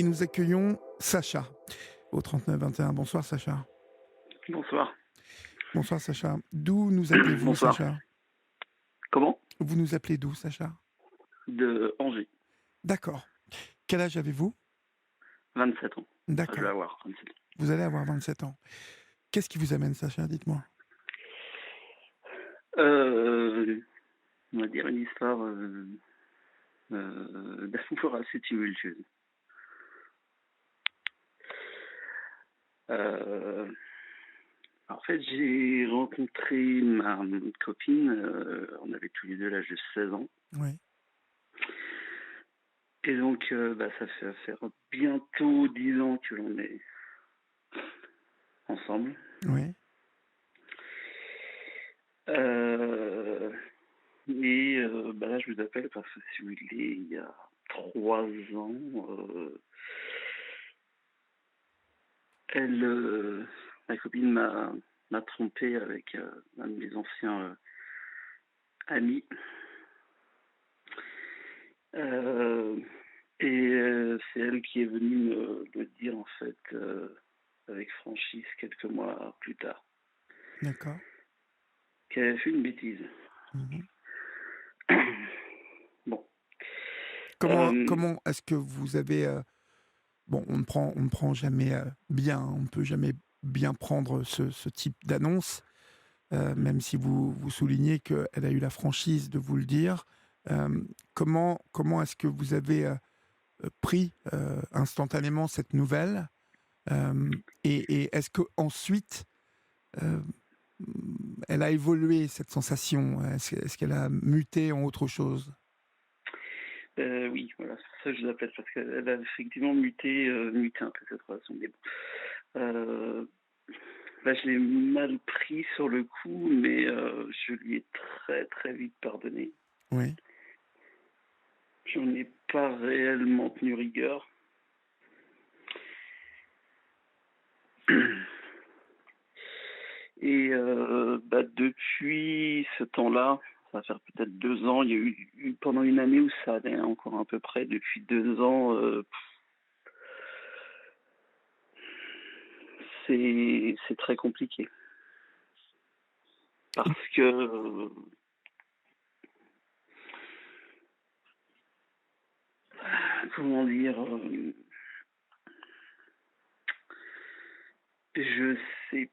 Et nous accueillons Sacha au 39 21. Bonsoir Sacha. Bonsoir. Bonsoir Sacha. D'où nous appelez-vous Bonsoir. Sacha? Comment? Vous nous appelez d'où Sacha? De Angers. D'accord. Quel âge avez-vous? 27 ans. Enfin, je vais D'accord. avoir 27 ans. Vous allez avoir 27 ans. Qu'est-ce qui vous amène Sacha? Dites-moi. On va dire une histoire d'amour assez tumultueuse. Euh, En fait, j'ai rencontré ma copine, on avait tous les deux l'âge de 16 ans. Oui. Et donc, ça fait faire bientôt 10 ans que l'on est ensemble. Oui. Euh, Là, je vous appelle parce que si vous voulez, il y a 3 ans, elle, ma copine m'a trompé avec un de mes anciens amis. Euh, c'est elle qui est venue me dire, en fait, avec franchise, quelques mois plus tard, D'accord. qu'elle avait fait une bêtise. Mhm. Bon. Comment est-ce que vous avez bon, on ne prend jamais bien, on ne peut jamais bien prendre ce type d'annonce, même si vous soulignez qu'elle a eu la franchise de vous le dire. Euh, comment est-ce que vous avez pris instantanément cette nouvelle, et est-ce que ensuite euh, elle a évolué, cette sensation? Est-ce qu'elle a muté en autre chose? Oui, voilà, c'est pour ça que je l'appelle, parce qu'elle a effectivement muté un peu cette relation. Mais bon. Euh, Là, je l'ai mal pris sur le coup, mais je lui ai très très vite pardonné. Oui. J'en ai pas réellement tenu rigueur. Et depuis ce temps-là, ça va faire peut-être 2 ans, il y a eu pendant une année où ça allait encore à peu près. Depuis 2 ans, c'est très compliqué. Parce que, comment dire, je sais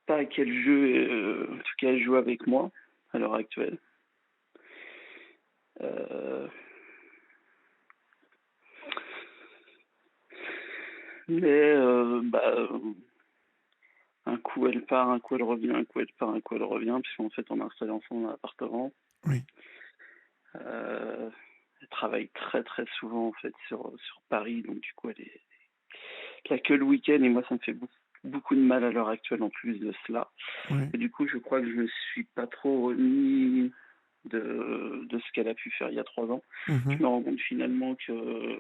pas quel jeu, en tout cas, elle joue avec moi à l'heure actuelle. Euh, mais un coup elle part, un coup elle revient, un coup elle part, un coup elle revient, puisqu'en fait on a installé ensemble un appartement. Oui. Euh, Elle travaille très très souvent en fait sur Paris, donc du coup elle est là que le week-end, et moi ça me fait beaucoup de mal à l'heure actuelle en plus de cela. Oui. Et du coup je crois que je me suis pas trop remis de ce qu'elle a pu faire il y a 3 ans. Je Mhm. me rends compte finalement que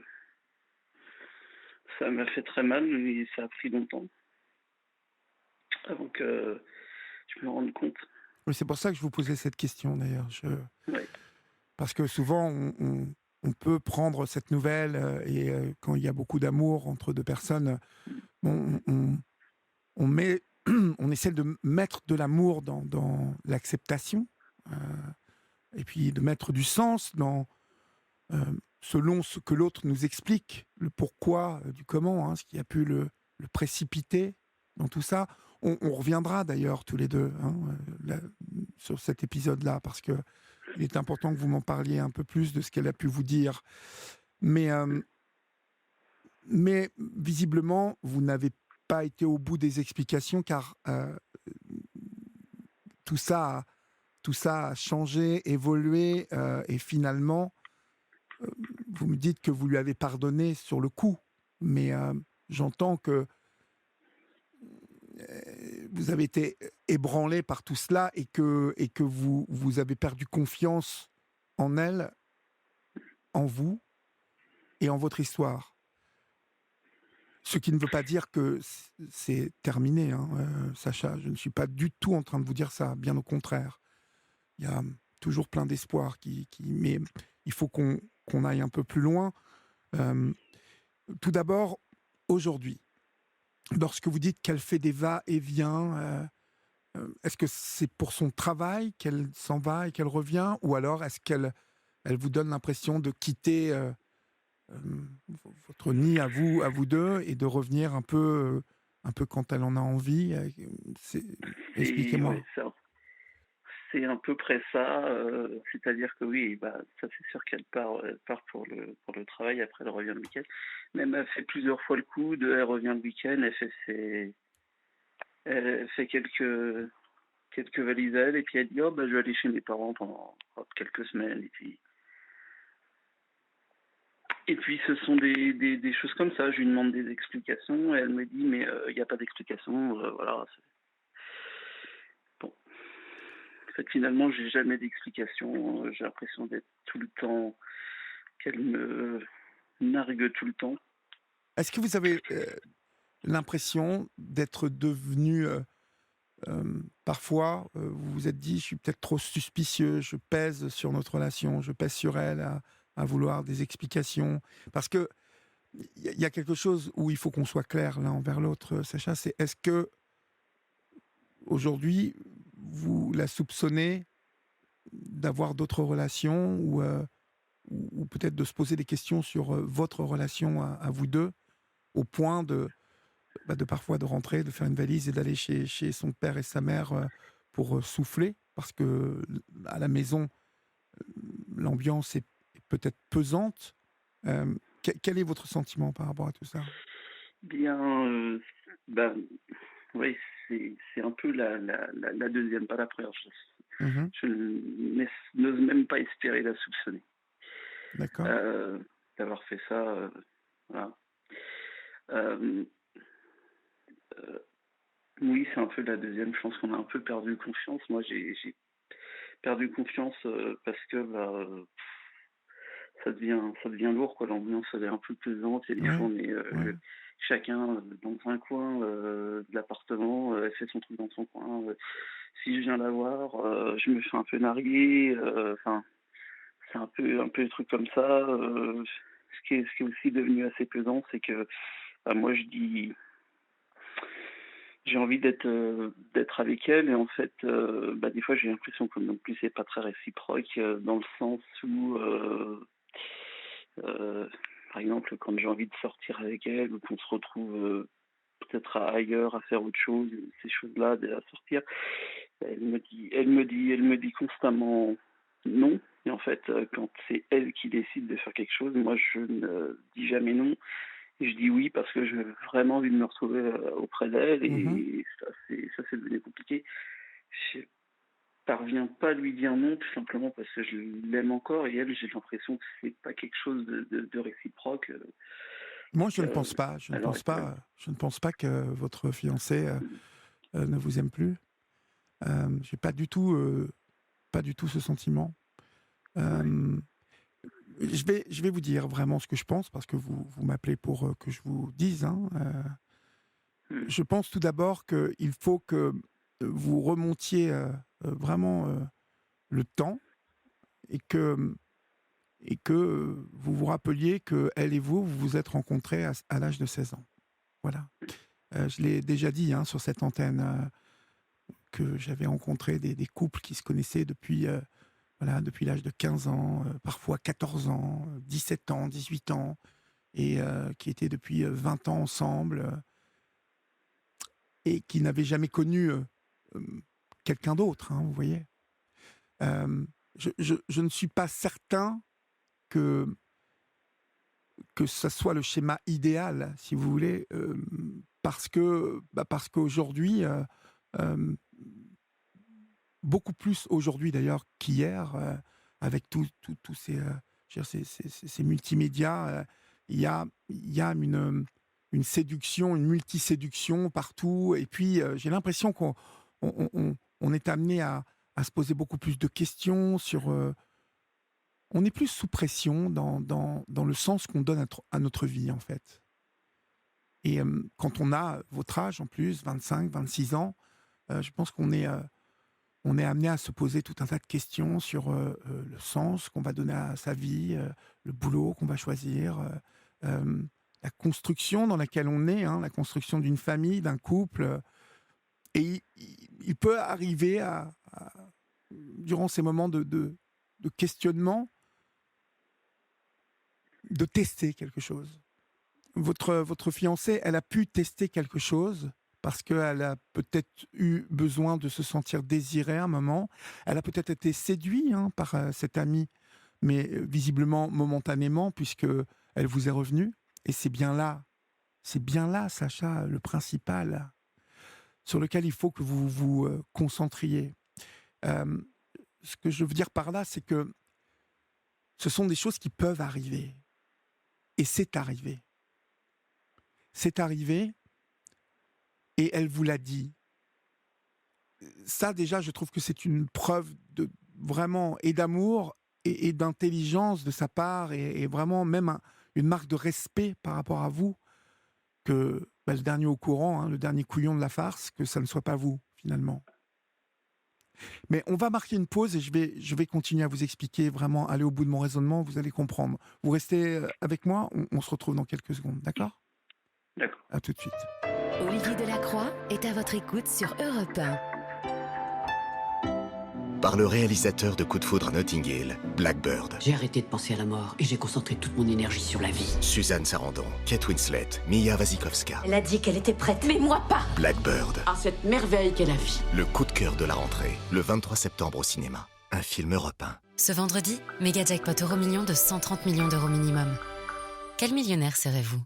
ça m'a fait très mal, et ça a pris longtemps avant que je me rende compte. Oui, c'est pour ça que je vous posais cette question d'ailleurs. Ouais. Parce que souvent, on peut prendre cette nouvelle, et quand il y a beaucoup d'amour entre deux personnes, bon, on met, on essaie de mettre de l'amour dans l'acceptation, euh, et puis de mettre du sens euh, selon ce que l'autre nous explique, le pourquoi, du comment, hein, ce qui a pu le précipiter dans tout ça. On reviendra d'ailleurs tous les deux, hein, là, sur cet épisode-là, parce que il est important que vous m'en parliez un peu plus de ce qu'elle a pu vous dire. Mais, mais visiblement, vous n'avez pas été au bout des explications, car tout ça, tout ça a changé, évolué, et finalement, euh, vous me dites que vous lui avez pardonné sur le coup, mais j'entends que vous avez été ébranlé par tout cela, et que vous avez perdu confiance en elle, en vous et en votre histoire. Ce qui ne veut pas dire que c'est terminé, hein, Sacha. Je ne suis pas du tout en train de vous dire ça, bien au contraire. Il y a toujours plein d'espoir mais il faut qu'on aille un peu plus loin. Euh, Tout d'abord, aujourd'hui, lorsque vous dites qu'elle fait des va-et-vient, est-ce que c'est pour son travail qu'elle s'en va et qu'elle revient? Ou alors est-ce qu'elle vous donne l'impression de quitter, votre nid à vous 2 et de revenir un peu quand elle en a envie? C'est C'est expliquez-moi. ouais, c'est à peu près ça, c'est-à-dire que oui, bah, ça c'est sûr qu'elle part pour le travail, après elle revient le week-end. Même elle fait plusieurs fois le coup de elle revient le week-end, elle fait quelques valises à elle et puis elle dit: «Oh bah, je vais aller chez mes parents pendant quelques semaines» et puis ce sont des choses comme ça. Je lui demande des explications et elle me dit: «Mais il y a pas d'explication, voilà, c'est» bon. En fait, finalement, j'ai jamais d'explication, j'ai l'impression d'être tout le temps qu'elle me nargue tout le temps. Est-ce que vous avez, l'impression d'être devenu, parfois, vous vous êtes dit: «Je suis peut-être trop suspicieux, je pèse sur notre relation, je pèse sur elle à vouloir des explications». Parce qu'il y a quelque chose où il faut qu'on soit clair l'un envers l'autre, Sacha, c'est est-ce qu'aujourd'hui, vous la soupçonnez d'avoir d'autres relations ou peut-être de se poser des questions sur, votre relation à vous 2, au point de parfois de rentrer, de faire une valise et d'aller chez son père et sa mère, pour, souffler? Parce que à la maison, l'ambiance est peut-être pesante. Quel est votre sentiment par rapport à tout ça? Bien, bah, oui, c'est un peu la 2e, pas la première chose. Mmh. Je n'ose même pas espérer la soupçonner, D'accord. heu, d'avoir fait ça, voilà. Hem, heu, oui, c'est un peu la 2e. Je pense qu'on a un peu perdu confiance. Moi, j'ai perdu confiance, parce que, bah, ça devient lourd quoi, l'ambiance elle est un peu pesante. Il y a des fois Ouais, on est, ouais. chacun, dans un coin, de l'appartement, elle fait son truc dans son coin, si je viens la voir, je me fais un peu narguer, enfin, c'est un peu des trucs comme ça, ce qui est aussi devenu assez pesant, c'est que, bah, moi je dis j'ai envie d'être avec elle et en fait, bah, des fois j'ai l'impression que non plus c'est pas très réciproque, dans le sens où, Heu, par exemple, quand j'ai envie de sortir avec elle ou qu'on se retrouve, peut-être ailleurs à faire autre chose, ces choses-là, à sortir, elle me dit constamment non et en fait, quand c'est elle qui décide de faire quelque chose, moi je ne dis jamais non et je dis oui parce que j'ai vraiment envie de me retrouver, auprès d'elle Mmh. et ça c'est devenu compliqué. Je parviens pas à lui dire non, tout simplement parce que je l'aime encore et elle, j'ai l'impression que c'est pas quelque chose de réciproque, Moi, je ne pense pas, à l'heure actuelle. je ne pense pas que votre fiancé, ne vous aime plus. J'ai pas du tout ce sentiment. Ouais. Hem, je vais vous dire vraiment ce que je pense parce que vous m'appelez pour, que je vous dise, hein. Mmh. Je pense tout d'abord qu'il faut que, vous remontiez, vraiment, le temps et que vous vous rappeliez qu'elle et vous vous êtes rencontrés à l'âge de 16 ans. Voilà. Je l'ai déjà dit, hein, sur cette antenne, que j'avais rencontré des couples qui se connaissaient depuis, voilà, depuis l'âge de 15 ans, parfois 14 ans, 17 ans, 18 ans et qui étaient depuis, 20 ans ensemble, et qui n'avaient jamais connu, hem, quelqu'un d'autre, hein, vous voyez? Je ne suis pas certain que ça soit le schéma idéal, si vous voulez, parce qu'aujourd'hui, hem, beaucoup plus aujourd'hui d'ailleurs qu'hier, avec tous ces, je veux dire ces multimédias, il y a une séduction, une multiséduction partout et puis, j'ai l'impression qu'on est amené à se poser beaucoup plus de questions sur, on est plus sous pression dans le sens qu'on donne à notre vie, en fait. Et quand on a votre âge en plus, 25-26 ans, je pense on est amené à se poser tout un tas de questions sur, le sens qu'on va donner à sa vie, le boulot qu'on va choisir, hem, la construction dans laquelle on est, hein, la construction d'une famille, d'un couple. Et il peut arriver durant ces moments de questionnement, de tester quelque chose. Votre fiancée, elle a pu tester quelque chose parce qu'elle a peut-être eu besoin de se sentir désirée à un moment. Elle a peut-être été séduite par cet ami, mais visiblement momentanément, puisque elle vous est revenue. Et c'est bien là, Sacha, le principal, sur lequel il faut que vous vous concentriez. Euh, Ce que je veux dire par là, c'est que ce sont des choses qui peuvent arriver. Et c'est arrivé. C'est arrivé, et elle vous l'a dit. Ça, déjà, je trouve que c'est une preuve de vraiment et d'amour et d'intelligence de sa part, et vraiment même une marque de respect par rapport à vous, que le dernier au courant, le dernier couillon de la farce, que ça ne soit pas vous, finalement. Mais on va marquer une pause et je vais continuer à vous expliquer, vraiment aller au bout de mon raisonnement, vous allez comprendre. Vous restez avec moi, on se retrouve dans quelques secondes, d'accord ? D'accord. À tout de suite. Olivier Delacroix est à votre écoute sur Europe 1. Par le réalisateur de Coup de foudre à Notting Hill, Blackbird. J'ai arrêté de penser à la mort et j'ai concentré toute mon énergie sur la vie. Suzanne Sarandon, Kate Winslet, Mia Wasikowska. Elle a dit qu'elle était prête, mais moi pas. Blackbird, Ah, cette merveille qu'est la vie. le coup de cœur de la rentrée, le 23 septembre au cinéma. Un film européen. Ce vendredi, méga jackpot euro million de 130 millions d'euros minimum. Quel millionnaire serez-vous ?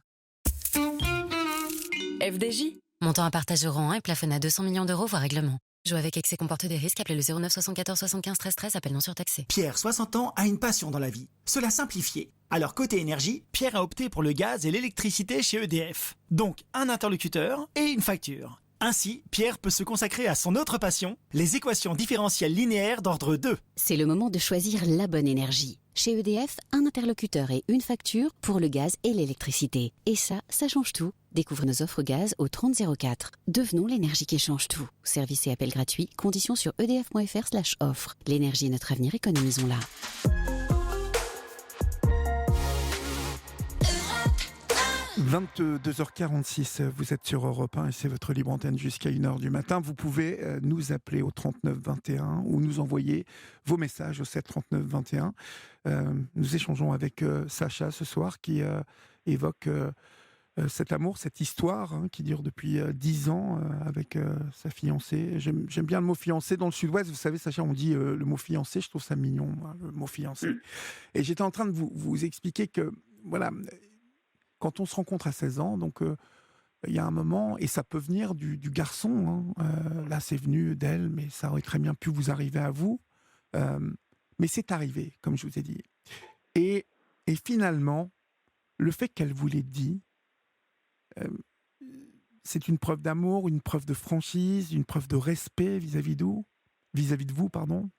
FDJ. Montant à partage au rang 1 et plafonné à 200 millions d'euros, voire règlement. Jouer avec excès comporte des risques. Appelez le 09 74 75 13 13. Appel non surtaxé. Pierre, 60 ans, a une passion dans la vie. Se la simplifier. Alors côté énergie, Pierre a opté pour le gaz et l'électricité chez EDF. Donc un interlocuteur et une facture. Ainsi, Pierre peut se consacrer à son autre passion, les équations différentielles linéaires d'ordre 2. C'est le moment de choisir la bonne énergie. Chez EDF, un interlocuteur et une facture pour le gaz et l'électricité. Et ça change tout. Découvrez nos offres gaz au 3004. Devenons l'énergie qui change tout. Service et appel gratuit. Conditions sur edf.fr/offre. L'énergie est notre avenir, économisons-la. 22h46, vous êtes sur Europe 1 et c'est votre libre antenne jusqu'à 1h du matin. Vous pouvez nous appeler au 39 21 ou nous envoyer vos messages au 7 39 21. Nous échangeons avec Sacha ce soir qui évoque cet amour, cette histoire qui dure depuis 10 ans avec sa fiancée. J'aime bien le mot fiancé. Dans le sud-ouest, vous savez, Sacha, on dit le mot fiancé, je trouve ça mignon, le mot fiancé. Et j'étais en train de vous expliquer que, voilà, quand on se rencontre à 16 ans, donc il y a un moment, et ça peut venir du garçon, là c'est venu d'elle, mais ça aurait très bien pu vous arriver à vous, mais c'est arrivé, comme je vous ai dit. Et finalement, le fait qu'elle vous l'ait dit, c'est une preuve d'amour, une preuve de franchise, une preuve de respect vis-à-vis de vous, pardon.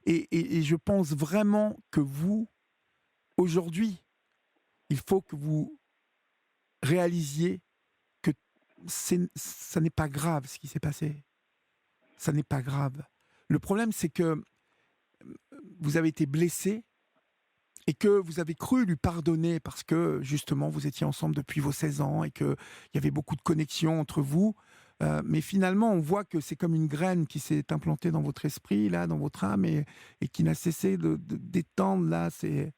Et je pense vraiment que vous, aujourd'hui, il faut que vous réalisiez que ça n'est pas grave ce qui s'est passé. Ça n'est pas grave. Le problème, c'est que vous avez été blessé et que vous avez cru lui pardonner parce que, justement, vous étiez ensemble depuis vos 16 ans et qu'il y avait beaucoup de connexions entre vous. Mais finalement, on voit que c'est comme une graine qui s'est implantée dans votre esprit, là, dans votre âme, et qui n'a cessé d'étendre là, ses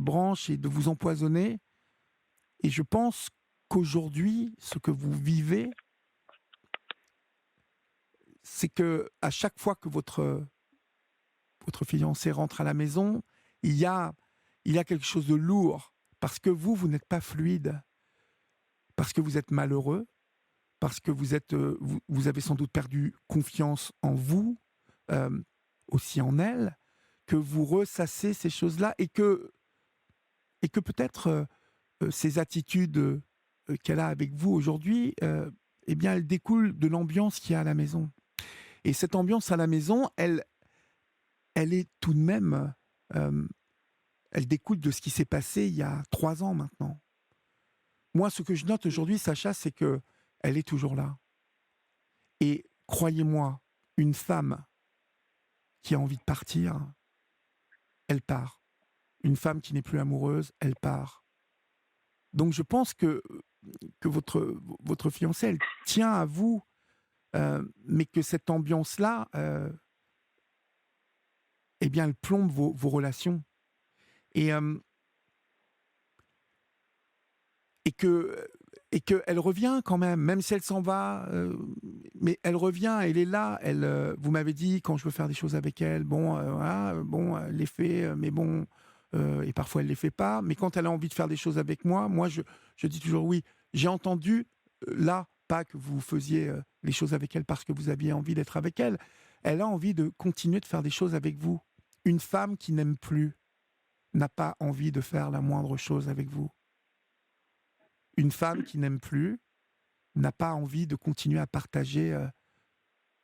branches et de vous empoisonner. Et je pense qu'aujourd'hui, ce que vous vivez, c'est que à chaque fois que votre fiancé rentre à la maison, il y a quelque chose de lourd, parce que vous n'êtes pas fluide, parce que vous êtes malheureux, parce que vous avez sans doute perdu confiance en vous, aussi en elle, que vous ressassez ces choses-là, et que peut-être ces attitudes qu'elle a avec vous aujourd'hui, eh bien, elles découlent de l'ambiance qu'il y a à la maison. Et cette ambiance à la maison, elle est tout de même, elle découle de ce qui s'est passé il y a 3 ans maintenant. Moi, ce que je note aujourd'hui, Sacha, c'est que elle est toujours là. Et croyez-moi, une femme qui a envie de partir, elle part. Une femme qui n'est plus amoureuse, elle part. Donc je pense que votre fiancée, elle tient à vous, mais que cette ambiance-là, eh bien, elle plombe vos relations. Et, et que elle revient quand même si elle s'en va, mais elle revient, elle est là. Vous m'avez dit, quand je veux faire des choses avec elle, bon, voilà, bon, elle les fait, mais bon, et parfois elle les fait pas. Mais quand elle a envie de faire des choses avec moi, je dis toujours oui. J'ai entendu, là, pas que vous faisiez les choses avec elle parce que vous aviez envie d'être avec elle. Elle a envie de continuer de faire des choses avec vous. Une femme qui n'aime plus n'a pas envie de faire la moindre chose avec vous. Une femme qui n'aime plus n'a pas envie de continuer à partager,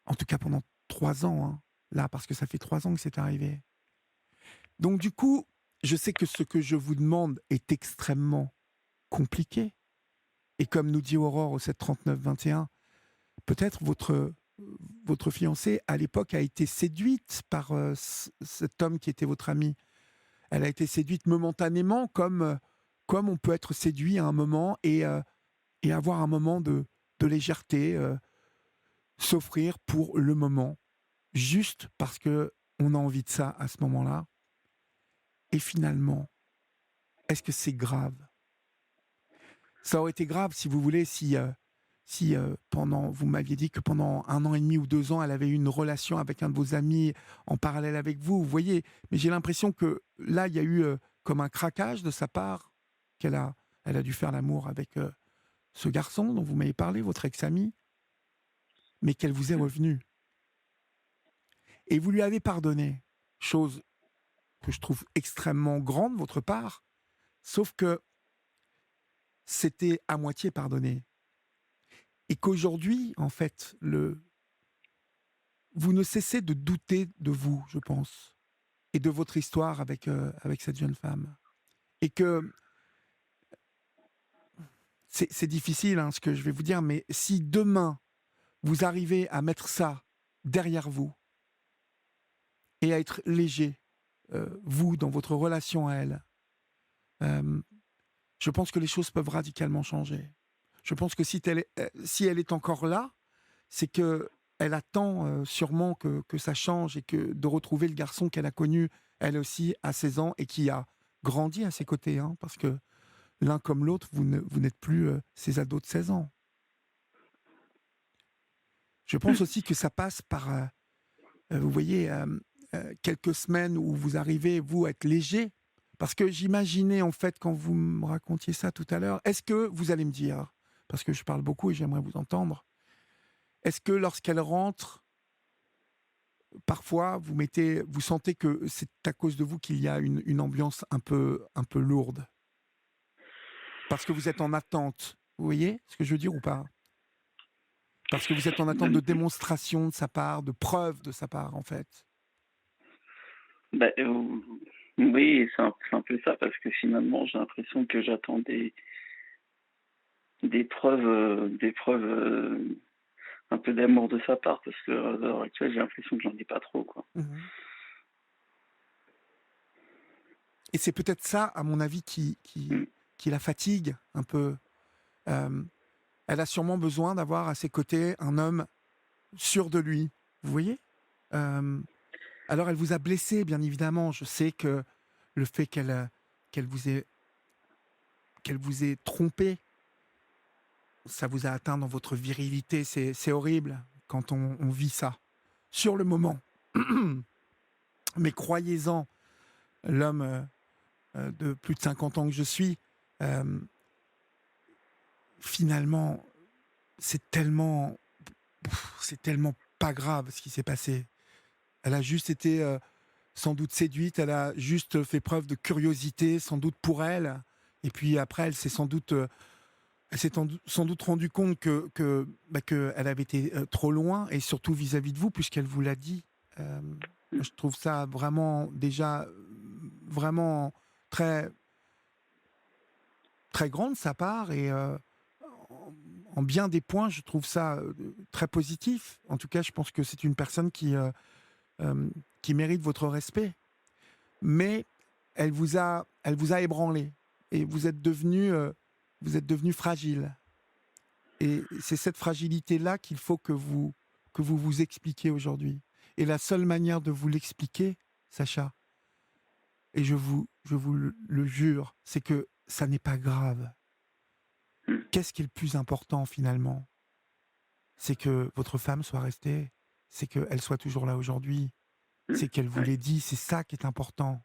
en tout cas pendant 3 ans, hein, là, parce que ça fait 3 ans que c'est arrivé. Donc du coup, je sais que ce que je vous demande est extrêmement compliqué. Et comme nous dit Aurore au 739-21, peut-être votre fiancée, à l'époque, a été séduite par cet homme qui était votre ami. Elle a été séduite momentanément, comme on peut être séduit à un moment et avoir un moment de légèreté, s'offrir pour le moment, juste parce que on a envie de ça à ce moment-là. Et finalement, est-ce que c'est grave ? Ça aurait été grave, si vous voulez, si vous m'aviez dit que pendant 1 an et demi ou 2 ans, elle avait eu une relation avec un de vos amis en parallèle avec vous, vous voyez. Mais j'ai l'impression que là, il y a eu comme un craquage de sa part, elle a dû faire l'amour avec ce garçon dont vous m'avez parlé, votre ex-ami, mais qu'elle vous est revenue. Et vous lui avez pardonné, chose que je trouve extrêmement grande de votre part, sauf que c'était à moitié pardonné. Et qu'aujourd'hui, en fait, vous ne cessez de douter de vous, je pense, et de votre histoire avec cette jeune femme. Et que c'est difficile, hein, ce que je vais vous dire, mais si demain, vous arrivez à mettre ça derrière vous et à être léger, vous, dans votre relation à elle, je pense que les choses peuvent radicalement changer. Je pense que si elle est encore là, c'est que elle attend sûrement que ça change et que de retrouver le garçon qu'elle a connu, elle aussi, à 16 ans et qui a grandi à ses côtés, hein, parce que l'un comme l'autre, vous n'êtes plus ces ados de 16 ans. Je pense aussi que ça passe par, vous voyez, quelques semaines où vous arrivez, vous, à être léger. Parce que j'imaginais, en fait, quand vous me racontiez ça tout à l'heure, est-ce que vous allez me dire, parce que je parle beaucoup et j'aimerais vous entendre, est-ce que lorsqu'elle rentre, parfois, vous sentez que c'est à cause de vous qu'il y a une ambiance un peu lourde ? Parce que vous êtes en attente. Vous voyez ce que je veux dire ou pas ? Parce que vous êtes en attente de démonstration de sa part, de preuves de sa part, en fait. Oui, c'est un peu ça, parce que finalement, j'ai l'impression que j'attends des preuves, un peu d'amour de sa part, parce que à l'heure actuelle, j'ai l'impression que j'en ai pas trop, quoi. Mmh. Et c'est peut-être ça, à mon avis, qui la fatigue un peu. Elle a sûrement besoin d'avoir à ses côtés un homme sûr de lui. Vous voyez ? Alors, elle vous a blessé, bien évidemment. Je sais que le fait qu'elle vous ait trompé, ça vous a atteint dans votre virilité. C'est horrible quand on vit ça. Sur le moment. Mais croyez-en, l'homme de plus de 50 ans que je suis, finalement, c'est tellement pas grave ce qui s'est passé. Elle a juste été sans doute séduite, elle a juste fait preuve de curiosité, sans doute pour elle. Et puis après, elle s'est sans doute rendu compte qu'elle avait été trop loin, et surtout vis-à-vis de vous, puisqu'elle vous l'a dit. Je trouve ça vraiment très, très grand de sa part, et en bien des points, je trouve ça très positif. En tout cas, je pense que c'est une personne qui mérite votre respect. Mais elle vous a ébranlé, et vous êtes devenu vous êtes devenu fragile. Et c'est cette fragilité-là qu'il faut que vous vous expliquiez aujourd'hui. Et la seule manière de vous l'expliquer, Sacha, et je vous le jure, c'est que ça n'est pas grave. Qu'est-ce qui est le plus important finalement? C'est que votre femme soit restée, c'est qu'elle soit toujours là aujourd'hui, c'est qu'elle vous l'ait dit, c'est ça qui est important.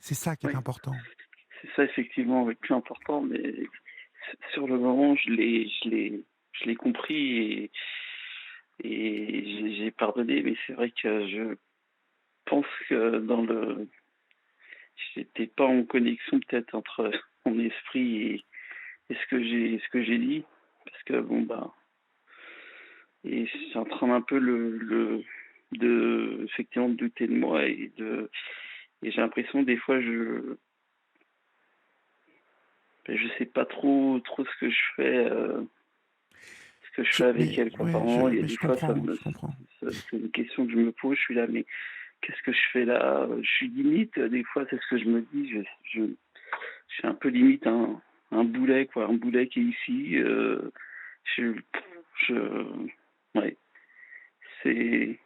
C'est ça qui est important. C'est ça effectivement le plus important, mais sur le moment, je l'ai compris et j'ai pardonné, mais c'est vrai que je pense que j'étais pas en connexion peut-être entre mon esprit et ce que j'ai dit, parce que et c'est en train un peu effectivement de douter de moi et j'ai l'impression des fois je sais pas trop ce que je fais avec elle. Apparemment, il y a des fois, c'est une question que je me pose. Je suis là, mais qu'est-ce que je fais là? Je suis limite. Des fois, c'est ce que je me dis. Je suis un peu limite un boulet, quoi, un boulet qui est ici. Ouais, c'est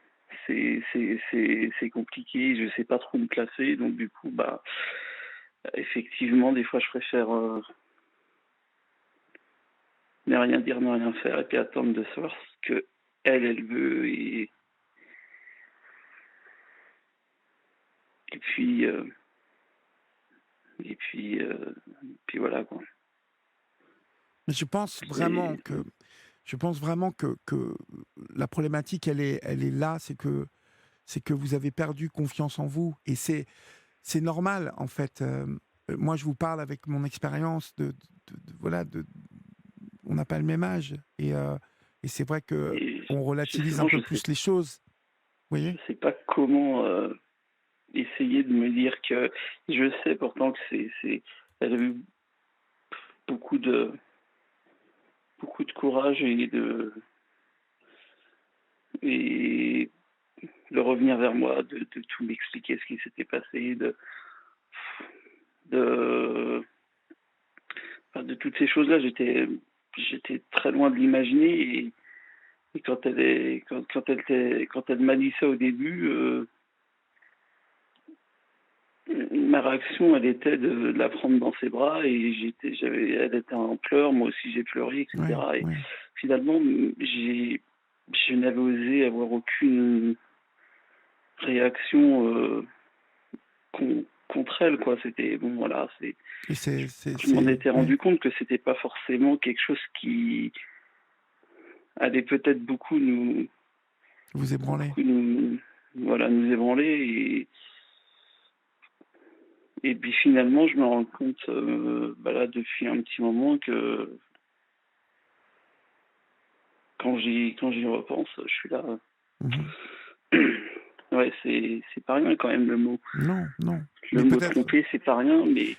compliqué. Je sais pas trop me placer. Donc du coup, effectivement, des fois, je préfère ne rien dire, ne rien faire, et puis attendre de savoir ce que elle veut, et puis voilà, quoi. Mais je pense vraiment que la problématique, elle est là, c'est que vous avez perdu confiance en vous, et c'est normal en fait. Moi, je vous parle avec mon expérience on n'a pas le même âge, et c'est vrai que on relativise un peu plus les choses. Vous voyez ? Je sais pas comment essayer de me dire que je sais pourtant que elle a eu beaucoup de courage et de revenir vers moi, de tout m'expliquer ce qui s'était passé, de toutes ces choses-là. J'étais très loin de l'imaginer, et quand elle m'a dit ça au début, ma réaction, elle était de la prendre dans ses bras, et elle était en pleurs, moi aussi j'ai pleuré, etc. Et finalement, je n'avais osé avoir aucune réaction contre elle, quoi. C'était voilà, je m'en étais rendu compte que c'était pas forcément quelque chose qui allait peut-être beaucoup vous ébranler, nous ébranler, et puis finalement je me rends compte là depuis un petit moment que quand j'y repense, je suis là. Ouais, c'est pas rien quand même le mot. Non. Le mot tromper, c'est pas rien, mais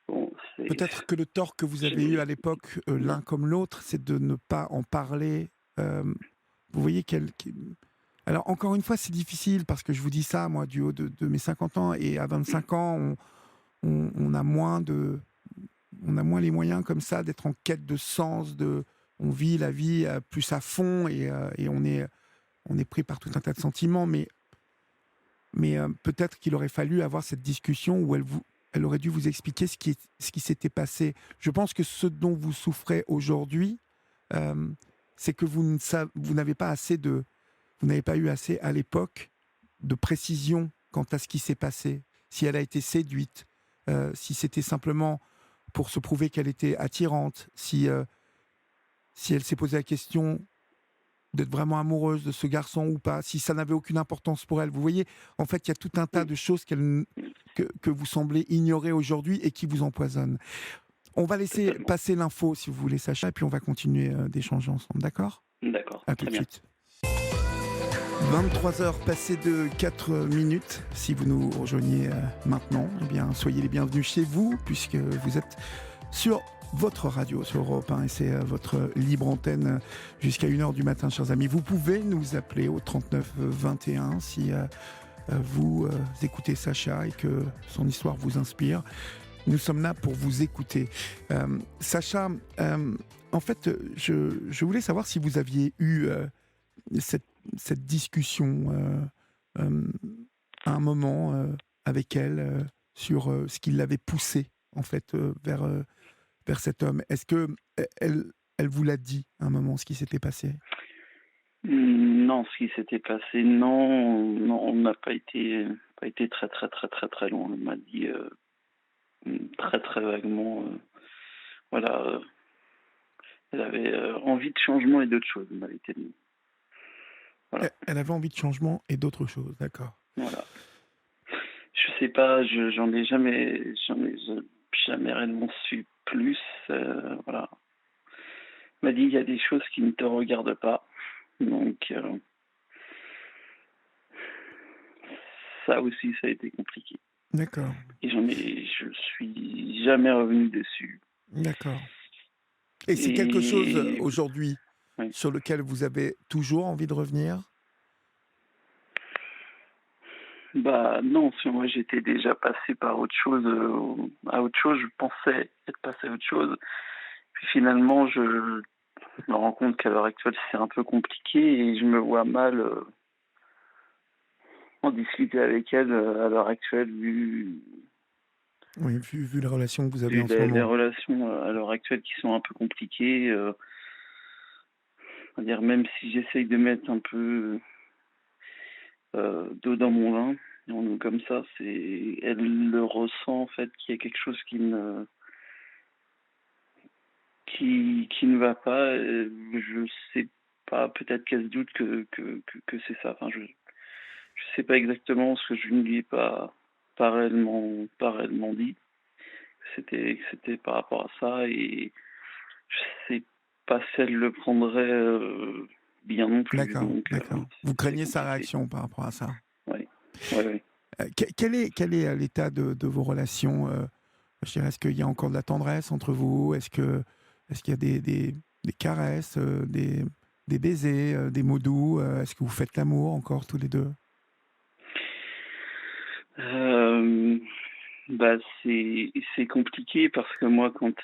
bon, peut-être que le tort que vous avez eu à l'époque, l'un comme l'autre, c'est de ne pas en parler. Vous voyez Alors, encore une fois, c'est difficile, parce que je vous dis ça, moi, du haut de mes 50 ans, et à 25 ans, on a moins les moyens comme ça d'être en quête de sens, on vit la vie plus à fond, et on est pris par tout un tas de sentiments, mais peut-être qu'il aurait fallu avoir cette discussion où elle aurait dû vous expliquer ce qui s'était passé. Je pense que ce dont vous souffrez aujourd'hui, c'est que vous n'avez pas eu assez à l'époque de précision quant à ce qui s'est passé. Si elle a été séduite, si c'était simplement pour se prouver qu'elle était attirante, si elle s'est posé la question d'être vraiment amoureuse de ce garçon ou pas, si ça n'avait aucune importance pour elle. Vous voyez, en fait, il y a tout un tas de choses que vous semblez ignorer aujourd'hui et qui vous empoisonnent. On va laisser passer l'info, si vous voulez, Sacha, et puis on va continuer d'échanger ensemble, d'accord ? D'accord. À tout de suite. 23h passées de 4 minutes. Si vous nous rejoignez maintenant, eh bien, soyez les bienvenus chez vous, puisque vous êtes sur votre radio, sur Europe 1, et c'est votre libre antenne jusqu'à 1h du matin, chers amis. Vous pouvez nous appeler au 39 21 si vous écoutez Sacha et que son histoire vous inspire. Nous sommes là pour vous écouter. Sacha, en fait, je voulais savoir si vous aviez eu cette discussion à un moment avec elle sur ce qui l'avait poussé en fait vers cet homme. Est-ce que elle vous l'a dit à un moment ce qui s'était passé? Non, ce qui s'était passé, non, non, on n'a pas été très très très très très loin. Elle m'a dit très très vaguement, voilà, elle avait envie de changement et d'autres choses, elle m'avait dit. Voilà, Elle avait envie de changement et d'autres choses, d'accord. voilà. Je sais pas, j'en ai jamais réellement su plus. Voilà. Elle m'a dit il y a des choses qui ne te regardent pas, donc ça aussi ça a été compliqué. D'accord, Et je suis jamais revenu dessus. d'accord. Et c'est quelque chose Et aujourd'hui oui. sur lequel vous avez toujours envie de revenir? Bah non, si moi j'étais déjà passé par autre chose, à autre chose, je pensais être passé à autre chose. Puis finalement, je me rends compte qu'à l'heure actuelle, c'est un peu compliqué et je me vois mal en discuter avec elle à l'heure actuelle, Oui, vu les relations que vous avez vu en ce les moment. relations à l'heure actuelle qui sont un peu compliquées. On va dire, même si j'essaye de mettre un peu d'eau dans mon vin, disons comme ça, elle le ressent en fait qu'il y a quelque chose qui ne va pas. Je sais pas, peut-être qu'elle se doute que c'est ça. Enfin, je sais pas exactement ce que je ne lui ai pas réellement dit. Que c'était par rapport à ça et je sais pas si elle le prendrait bien non plus. D'accord, Donc d'accord. Vous c'est craignez sa compliqué. réaction par rapport à ça? Oui, oui, oui. Quel est l'état de vos relations je dirais, est-ce qu'il y a encore de la tendresse entre vous? Est-ce qu'il y a des caresses, des baisers, des mots doux? Est-ce que vous faites l'amour encore tous les deux? Euh, Bah c'est compliqué parce que moi quand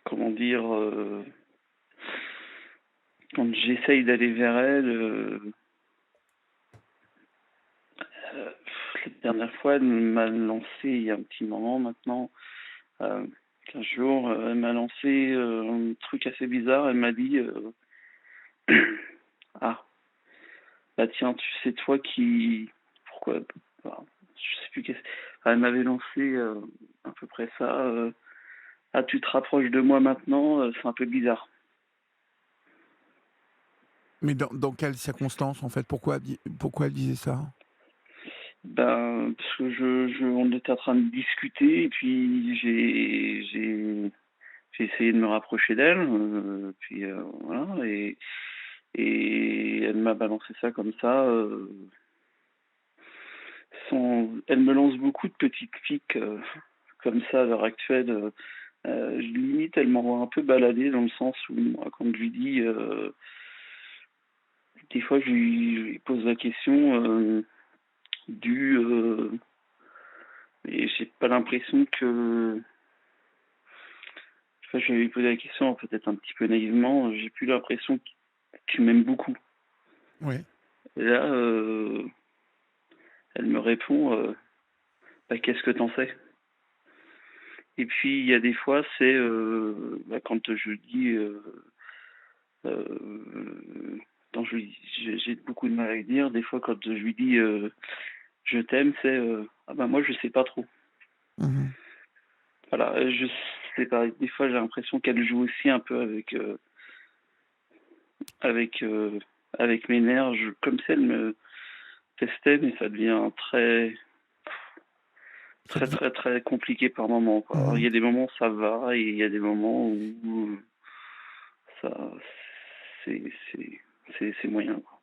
comment dire quand j'essaye d'aller vers elle euh, la dernière fois elle m'a lancé il y a un petit moment maintenant, euh, 15 jours, elle m'a lancé un truc assez bizarre. Elle m'a dit ah bah tiens, tu sais toi qui pourquoi bah, je sais plus qu'est-ce. Enfin, elle m'avait lancé à peu près ça. Ah, tu te rapproches de moi maintenant, c'est un peu bizarre. Mais dans quelles circonstances, en fait? Pourquoi elle disait ça? Ben, parce que on était en train de discuter et puis j'ai essayé de me rapprocher d'elle, puis voilà, et elle m'a balancé ça comme ça. Elle me lance beaucoup de petites piques comme ça à l'heure actuelle. Limite, elle m'envoie un peu balader dans le sens où moi, quand je lui dis, des fois, je lui pose la question du, et j'ai pas l'impression que, enfin, je lui ai posé la question peut-être un petit peu naïvement, j'ai plus l'impression que tu m'aimes beaucoup. Oui. Et là, elle me répond, bah, qu'est-ce que t'en sais? Et puis il y a des fois, c'est bah, quand je dis, quand j'ai beaucoup de mal à le dire. Des fois, quand je lui dis je t'aime, c'est ah bah moi je sais pas trop. Mhm. Voilà, je sais pas. Des fois, j'ai l'impression qu'elle joue aussi un peu avec avec mes nerfs, comme si elle me testait, mais ça devient très Ça très devient- très très compliqué par moments, quoi. Alors, il Mhm. y a des moments où ça va et il y a des moments où ça c'est c'est c'est moyen, quoi.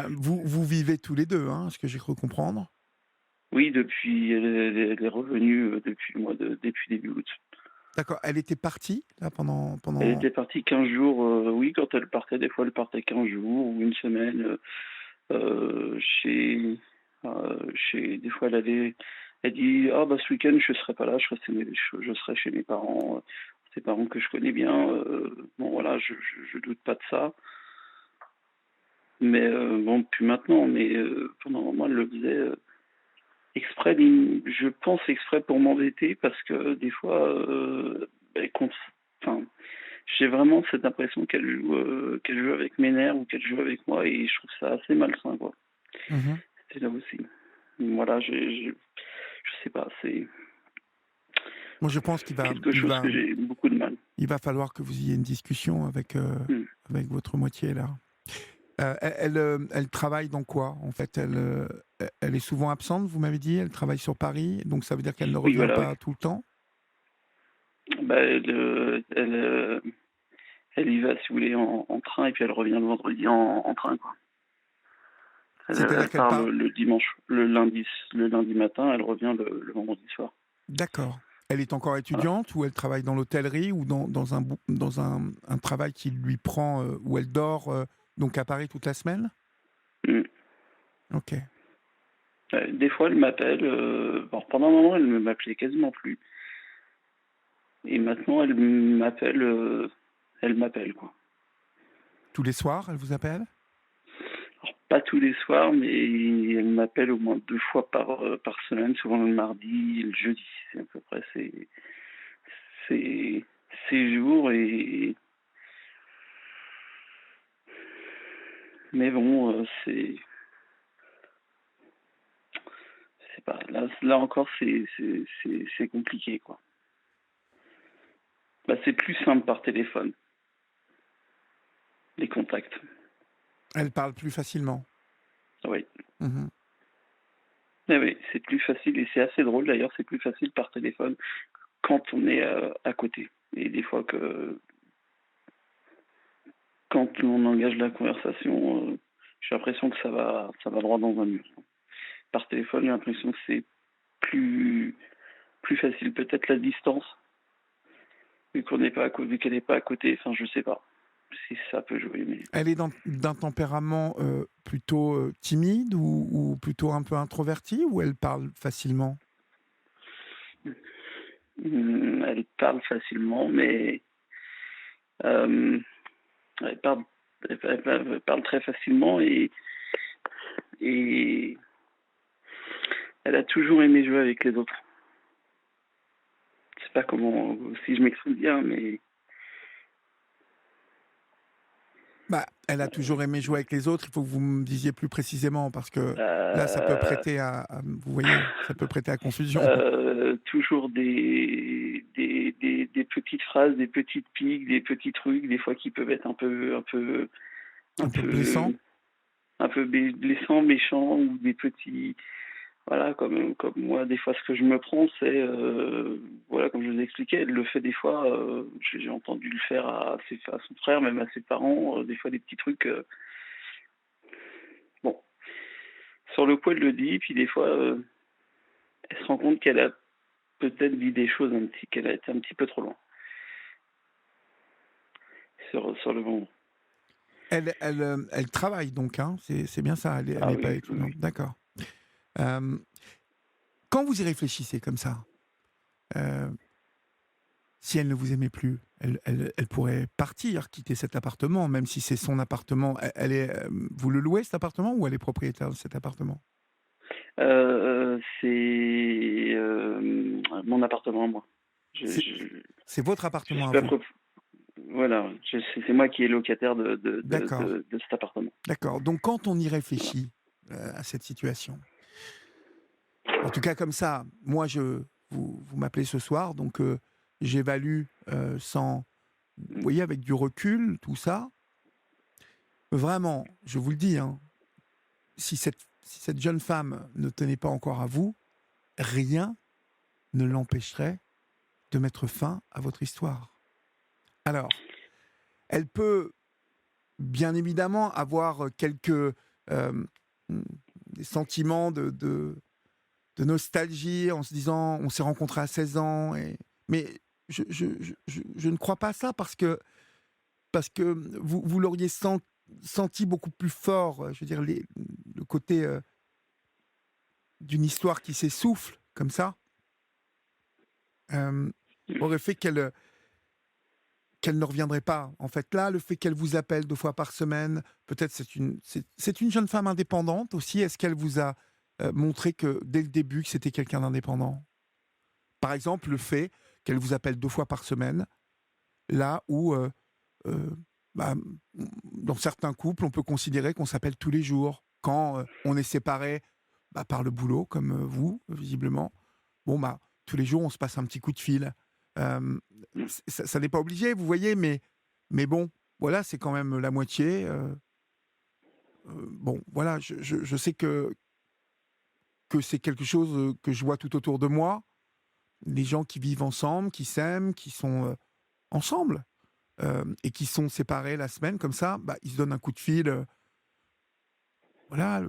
Vous vivez tous les deux, hein, ce que j'ai cru comprendre. Oui, depuis elle est revenue depuis début août. D'accord. Elle était partie là Elle pendant. était partie 15 jours, oui, quand elle partait, des fois elle partait 15 jours ou une semaine chez Des fois, elle dit, ah bah ce week-end je serai pas là, je serai chez mes parents, ses parents que je connais bien. Bon voilà, je doute pas de ça. Mais bon, plus maintenant. Mais pendant un moment, elle le faisait exprès, je pense exprès pour m'embêter parce que des fois, elle enfin, j'ai vraiment cette impression qu'elle joue avec mes nerfs ou qu'elle joue avec moi et je trouve ça assez malsain, quoi. Mhm. C'est là aussi. Voilà, je sais pas, c'est Moi, je pense quelque chose que j'ai beaucoup de mal. il va falloir que vous ayez une discussion Hmm. avec votre moitié, là. Elle travaille dans quoi, en fait? Elle est souvent absente, vous m'avez dit? Elle travaille sur Paris, donc ça veut dire qu'elle ne Oui, revient voilà, oui. pas tout le temps? Bah, elle y va, si vous voulez, en train et puis elle revient le vendredi en train, quoi. C'est-à-dire Elle qu'elle part part... le dimanche, le lundi matin, elle revient le vendredi soir. D'accord. Elle est encore Voilà. étudiante ou elle travaille dans l'hôtellerie ou dans un travail qui lui prend, où elle dort donc à Paris toute la semaine? Mm. Ok. Des fois, elle m'appelle. Bon, pendant un moment, elle ne m'appelait quasiment plus. Et maintenant, elle m'appelle, quoi. Tous les soirs, elle vous appelle? Alors, pas tous les soirs, mais elle m'appelle au moins 2 fois par semaine, souvent le mardi et le jeudi. C'est à peu près ces jours. Mais bon, c'est pas. Là encore, c'est compliqué, quoi. Bah, c'est plus simple par téléphone, les contacts. Elle parle plus facilement. Oui. Mhm. Mais oui, c'est plus facile et c'est assez drôle d'ailleurs, c'est plus facile par téléphone quand on est à côté. Et des fois quand on engage la conversation, j'ai l'impression que ça va droit dans un mur. Par téléphone, j'ai l'impression que c'est plus facile. Peut-être la distance, vu qu'on n'est pas à côté, vu qu'elle n'est pas à côté. Enfin, je sais pas si ça peut jouer, mais Elle est d'un tempérament plutôt timide ou plutôt un peu introverti ou elle parle facilement? elle parle facilement, mais euh, elle parle, elle parle très facilement et elle a toujours aimé jouer avec les autres. Je sais pas comment, si je m'exprime bien, mais Bah, elle a toujours aimé jouer avec les autres. Il faut que vous me disiez plus précisément parce que là, ça peut euh, prêter vous voyez, ça peut prêter à confusion. toujours des petites phrases, des petites piques, des petits trucs, des fois qui peuvent être un Un peu blessant. peu, blessants, méchants ou des petits. Voilà, comme moi, des fois, ce que je me prends, c'est, voilà, comme je vous expliquais, elle le fait des fois, j'ai entendu le faire à son frère, même à ses parents, des fois des petits trucs. Bon, sur le coup, elle le dit, puis des fois, elle se rend compte qu'elle a peut-être dit des choses qu'elle a été un petit peu trop loin sur le moment. Elle travaille donc, hein, c'est bien ça. Elle Ah n'est oui, pas oui, étudiante. oui. D'accord. Euh, Quand vous y réfléchissez comme ça, euh, si elle ne vous aimait plus, elle pourrait partir, quitter cet appartement, même si c'est son appartement. Vous le louez cet appartement ou elle est propriétaire de cet appartement? C'est mon appartement à moi. C'est c'est votre Je appartement suis à pas vous. prop- Voilà, c'est moi qui est locataire D'accord, de cet appartement. d'accord. Donc quand on y Voilà. réfléchit à cette situation, en tout cas comme ça, moi vous m'appelez ce soir, donc j'évalue vous voyez, avec du recul, tout ça. Vraiment, je vous le dis, hein, si cette jeune femme ne tenait pas encore à vous, rien ne l'empêcherait de mettre fin à votre histoire. Alors, elle peut bien évidemment avoir quelques des sentiments de nostalgie en se disant on s'est rencontrés à 16 ans, mais je ne crois pas ça parce que vous l'auriez senti beaucoup plus fort, je veux dire, le côté d'une histoire qui s'essouffle comme ça aurait fait qu'elle ne reviendrait pas. En fait, là, le fait qu'elle vous appelle 2 fois par semaine, peut-être c'est une jeune femme indépendante aussi. Est-ce qu'elle vous a montré que dès le début que c'était quelqu'un d'indépendant? Par exemple, le fait qu'elle vous appelle 2 fois par semaine, là où, bah, dans certains couples, on peut considérer qu'on s'appelle tous les jours. Quand on est séparés par le boulot, comme vous, visiblement, bon, tous les jours, on se passe un petit coup de fil. Ça n'est pas obligé, vous voyez, mais bon, voilà, c'est quand même la moitié. Bon, voilà, je sais que c'est quelque chose que je vois tout autour de moi. Les gens qui vivent ensemble, qui s'aiment, qui sont ensemble et qui sont séparés la semaine, comme ça, ils se donnent un coup de fil. Voilà,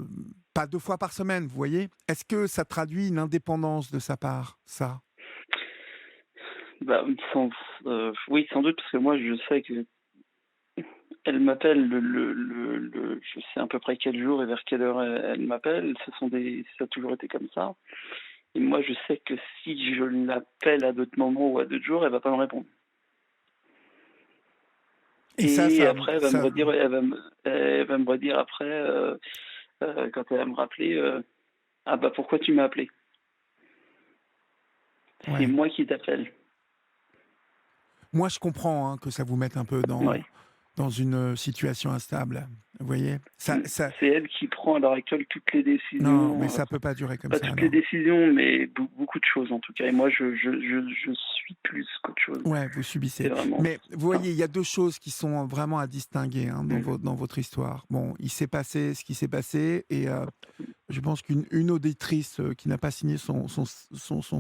pas 2 fois par semaine, vous voyez. Est-ce que ça traduit une indépendance de sa part, ça? Oui, sans doute, parce que moi, je sais que elle m'appelle je sais à peu près quel jour et vers quelle heure elle m'appelle. Ça a toujours été comme ça. Et moi, je sais que si je l'appelle à d'autres moments ou à d'autres jours, elle va pas me répondre. Et ça après, elle va me redire, elle va me redire après, quand elle va me rappeler, ah pourquoi tu m'as appelé? Ouais. C'est moi qui t'appelle. Moi, je comprends que ça vous mette un peu dans une situation instable. Vous voyez, ça... C'est elle qui prend à l'heure actuelle toutes les décisions. Non, mais ça peut pas durer comme ça. Pas toutes les décisions, mais beaucoup de choses en tout cas. Et moi, je suis plus qu'autre chose. Ouais, vous subissez. Mais vous voyez, il y a 2 choses qui sont vraiment à distinguer dans votre histoire. Bon, il s'est passé ce qui s'est passé, et je pense qu'une auditrice qui n'a pas signé son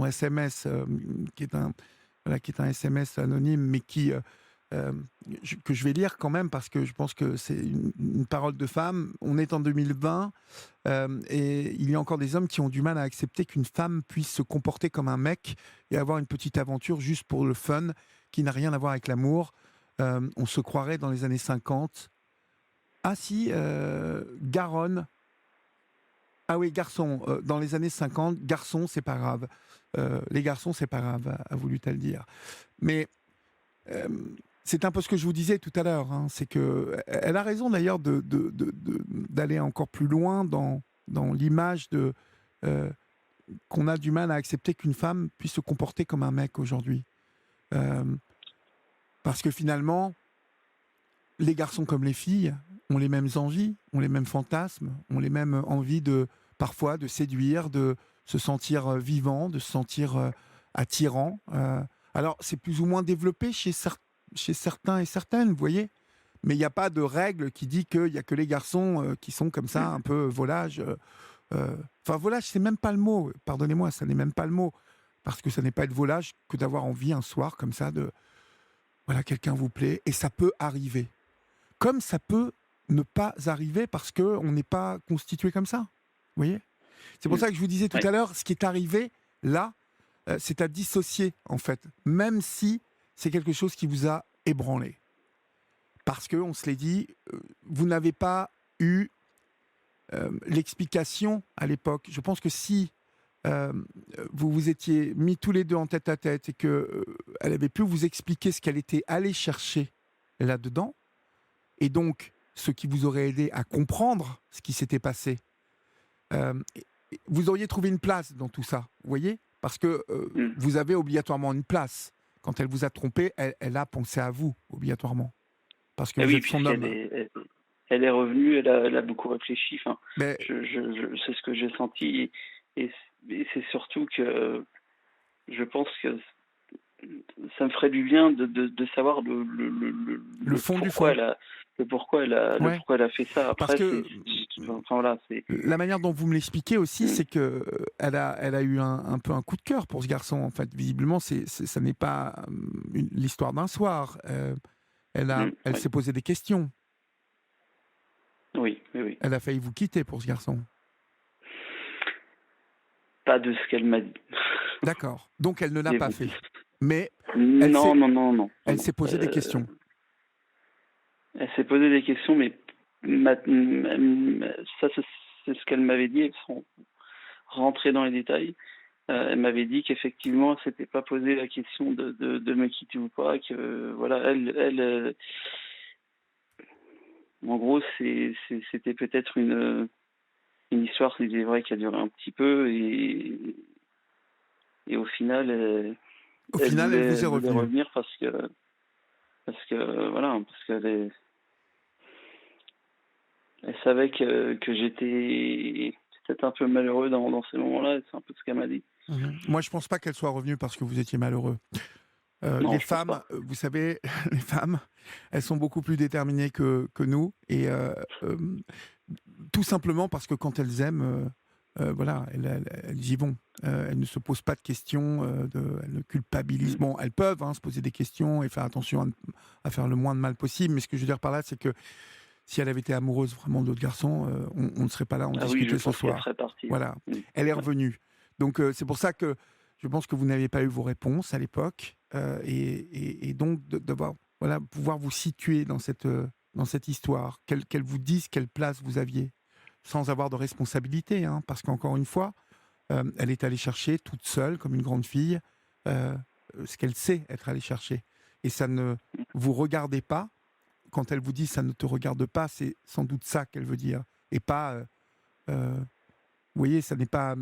SMS, qui est un SMS anonyme, mais que je vais lire quand même, parce que je pense que c'est une parole de femme. On est en 2020 et il y a encore des hommes qui ont du mal à accepter qu'une femme puisse se comporter comme un mec et avoir une petite aventure juste pour le fun, qui n'a rien à voir avec l'amour. On se croirait dans les années 50. Ah si, Garonne. Ah oui, garçon, dans les années 50, garçon, c'est pas grave. Les garçons, c'est pas grave, a voulu-t-elle dire. Mais c'est un peu ce que je vous disais tout à l'heure. C'est qu'elle a raison d'ailleurs d'aller encore plus loin dans l'image qu'on a du mal à accepter qu'une femme puisse se comporter comme un mec aujourd'hui. Parce que finalement, les garçons comme les filles ont les mêmes envies, ont les mêmes fantasmes, ont les mêmes envies parfois de séduire, de se sentir vivant, de se sentir attirant. Alors, c'est plus ou moins développé chez certains et certaines, vous voyez. Mais il n'y a pas de règle qui dit qu'il n'y a que les garçons qui sont comme ça, un peu volages. Enfin, volage, c'est même pas le mot. Pardonnez-moi, ça n'est même pas le mot. Parce que ça n'est pas être volage que d'avoir envie un soir comme ça voilà, quelqu'un vous plaît. Et ça peut arriver. Comme ça peut ne pas arriver parce qu'on n'est pas constitué comme ça. Vous voyez ? C'est pour ça que je vous disais tout à l'heure, ce qui est arrivé là, c'est à dissocier, en fait. Même si c'est quelque chose qui vous a ébranlé. Parce qu'on se l'est dit, vous n'avez pas eu l'explication à l'époque. Je pense que si vous vous étiez mis tous les deux en tête à tête et qu'elle avait pu vous expliquer ce qu'elle était allée chercher là-dedans, et donc ce qui vous aurait aidé à comprendre ce qui s'était passé, vous auriez trouvé une place dans tout ça, vous voyez ? Parce que vous avez obligatoirement une place. Quand elle vous a trompé, elle a pensé à vous, obligatoirement. Parce que vous êtes son homme. Elle est revenue, elle a beaucoup réfléchi. Enfin, c'est ce que j'ai senti. Et c'est surtout que je pense que ça me ferait du bien de savoir le fond du pourquoi fond. Pourquoi elle a fait ça. Après, parce que voilà, la manière dont vous me l'expliquez aussi, c'est que elle a eu un peu un coup de cœur pour ce garçon. En fait, visiblement, ça n'est pas l'histoire d'un soir. Elle s'est posé des questions. Oui. Elle a failli vous quitter pour ce garçon. Pas de ce qu'elle m'a dit. D'accord. Donc elle ne l'a pas fait. Mais non. Elle s'est posé des questions. Elle s'est posé des questions, mais ça, c'est ce qu'elle m'avait dit. rentrer dans les détails. Elle m'avait dit qu'effectivement, elle s'était pas posé la question de me quitter ou pas, que voilà, en gros, c'était peut-être une histoire, c'est vrai, qui a duré un petit peu, et au final, Au final, elle vous est voulait revenue. revenir parce que voilà, parce qu'elle elle savait que j'étais peut-être un peu malheureux dans ces moments-là, et c'est un peu ce qu'elle m'a dit. Moi, je pense pas qu'elle soit revenue parce que vous étiez malheureux. Non, Les je pense femmes, pas. vous savez, les femmes, elles sont beaucoup plus déterminées que nous, et tout simplement parce que quand elles aiment, voilà, elles y vont. Elles ne se posent pas de questions, elles ne culpabilisent. Bon, elles peuvent se poser des questions et faire attention à faire le moins de mal possible, mais ce que je veux dire par là, c'est que si elle avait été amoureuse vraiment de l'autre garçon, on ne serait pas là, on Ah oui, je discutait ce pense qu'elle soir. serait partie. Voilà, Oui. elle est Ouais. revenue. Donc c'est pour ça que je pense que vous n'avez pas eu vos réponses à l'époque, et donc de devoir pouvoir vous situer dans cette histoire, qu'elle vous dise quelle place vous aviez, sans avoir de responsabilité, parce qu'encore une fois, elle est allée chercher toute seule, comme une grande fille, euh, ce qu'elle sait être allée chercher. Et ça ne vous regardez pas. Quand elle vous dit ça ne te regarde pas, c'est sans doute ça qu'elle veut dire. Et pas, vous voyez, ça n'est pas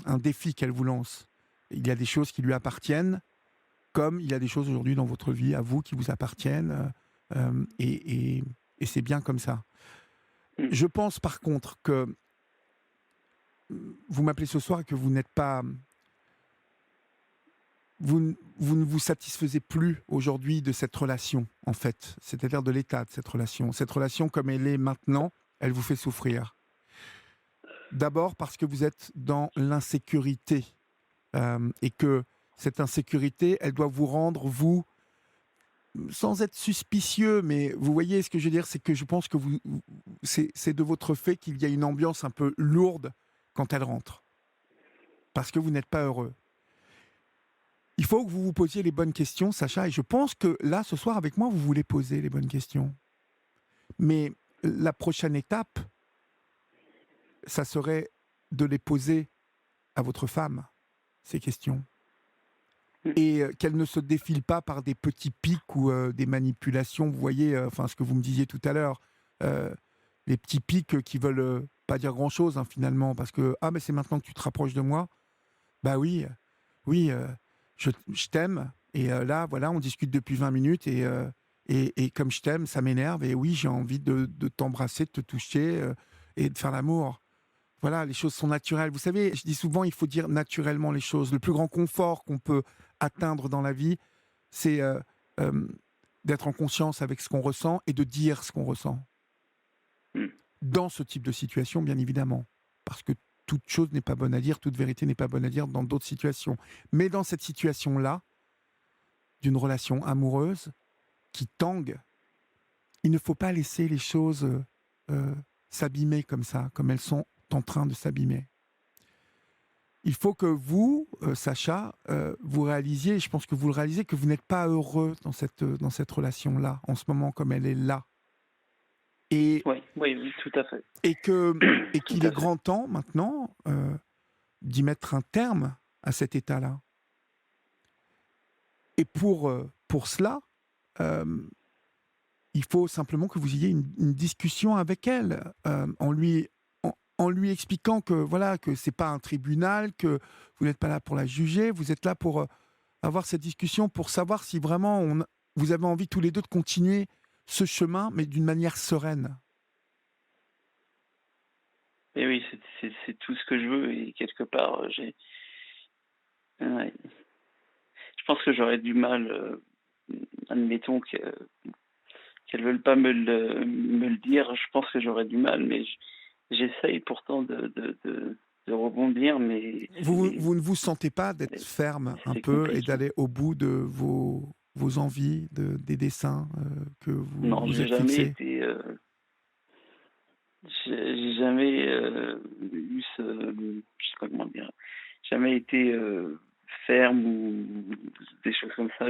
un défi qu'elle vous lance. Il y a des choses qui lui appartiennent, comme il y a des choses aujourd'hui dans votre vie, à vous, qui vous appartiennent. Et c'est bien comme ça. Je pense par contre que vous m'appelez ce soir et que vous n'êtes pas... Vous ne vous satisfaisez plus aujourd'hui de cette relation, en fait. C'est-à-dire de l'état de cette relation. Cette relation, comme elle est maintenant, elle vous fait souffrir. D'abord parce que vous êtes dans l'insécurité. Et que cette insécurité, elle doit vous rendre, vous, sans être suspicieux, mais vous voyez ce que je veux dire, c'est que je pense que c'est de votre fait qu'il y a une ambiance un peu lourde quand elle rentre. Parce que vous n'êtes pas heureux. Il faut que vous vous posiez les bonnes questions, Sacha, et je pense que là, ce soir, avec moi, vous voulez poser les bonnes questions. Mais la prochaine étape, ça serait de les poser à votre femme, ces questions. Et qu'elle ne se défile pas par des petits pics ou des manipulations, vous voyez, enfin ce que vous me disiez tout à l'heure, les petits pics qui veulent pas dire grand-chose, finalement, parce que « Ah, mais c'est maintenant que tu te rapproches de moi ». Bah oui, je t'aime, et là, voilà, on discute depuis 20 minutes, et comme je t'aime, ça m'énerve, et oui, j'ai envie de t'embrasser, de te toucher, et de faire l'amour. Voilà, les choses sont naturelles. Vous savez, je dis souvent, il faut dire naturellement les choses. Le plus grand confort qu'on peut atteindre dans la vie, c'est d'être en conscience avec ce qu'on ressent et de dire ce qu'on ressent. Dans ce type de situation, bien évidemment. Parce que toute chose n'est pas bonne à dire, toute vérité n'est pas bonne à dire dans d'autres situations. Mais dans cette situation-là, d'une relation amoureuse qui tangue, il ne faut pas laisser les choses s'abîmer comme ça, comme elles sont en train de s'abîmer. Il faut que vous, Sacha, vous réalisiez, et je pense que vous le réalisez, que vous n'êtes pas heureux dans cette relation-là, en ce moment, comme elle est là. Et, oui, tout à fait. Et qu'il est grand temps, maintenant, d'y mettre un terme à cet état-là. Et pour cela, il faut simplement que vous ayez une discussion avec elle, en lui expliquant que voilà, que c'est pas un tribunal, que vous n'êtes pas là pour la juger, vous êtes là pour avoir cette discussion, pour savoir si vraiment vous avez envie tous les deux de continuer ce chemin, mais d'une manière sereine. Et oui, c'est tout ce que je veux, et quelque part, je pense que j'aurais du mal, admettons qu'elles ne veulent pas me le dire, je pense que j'aurais du mal, mais j'essaye pourtant de rebondir, mais... Vous ne vous sentez pas d'être ferme un peu compliqué. et d'aller au bout de vos envies, des dessins que vous êtes fixés? J'ai jamais eu je sais pas comment dire, jamais été ferme ou des choses comme ça.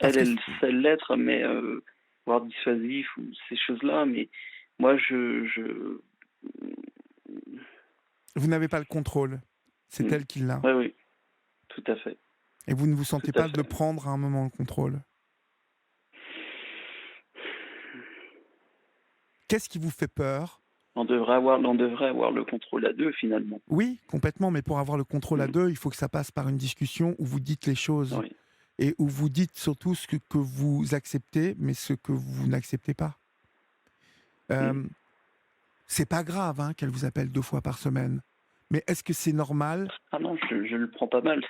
Elle sait l'être, mais voire dissuasif ou ces choses-là. Mais moi, Vous n'avez pas le contrôle. C'est elle qui l'a. Oui, oui, tout à fait. Et vous ne vous sentez Tout à pas de fait. prendre à un moment le contrôle. Qu'est-ce qui vous fait peur? On devrait avoir le contrôle à deux, finalement. Oui, complètement, mais pour avoir le contrôle à Mm. deux, il faut que ça passe par une discussion où vous dites les choses Oui. et où vous dites surtout ce que vous acceptez, mais ce que vous n'acceptez pas. Euh, c'est pas grave hein, qu'elle vous appelle 2 fois par semaine, mais est-ce que c'est normal? Ah non, je le prends pas mal.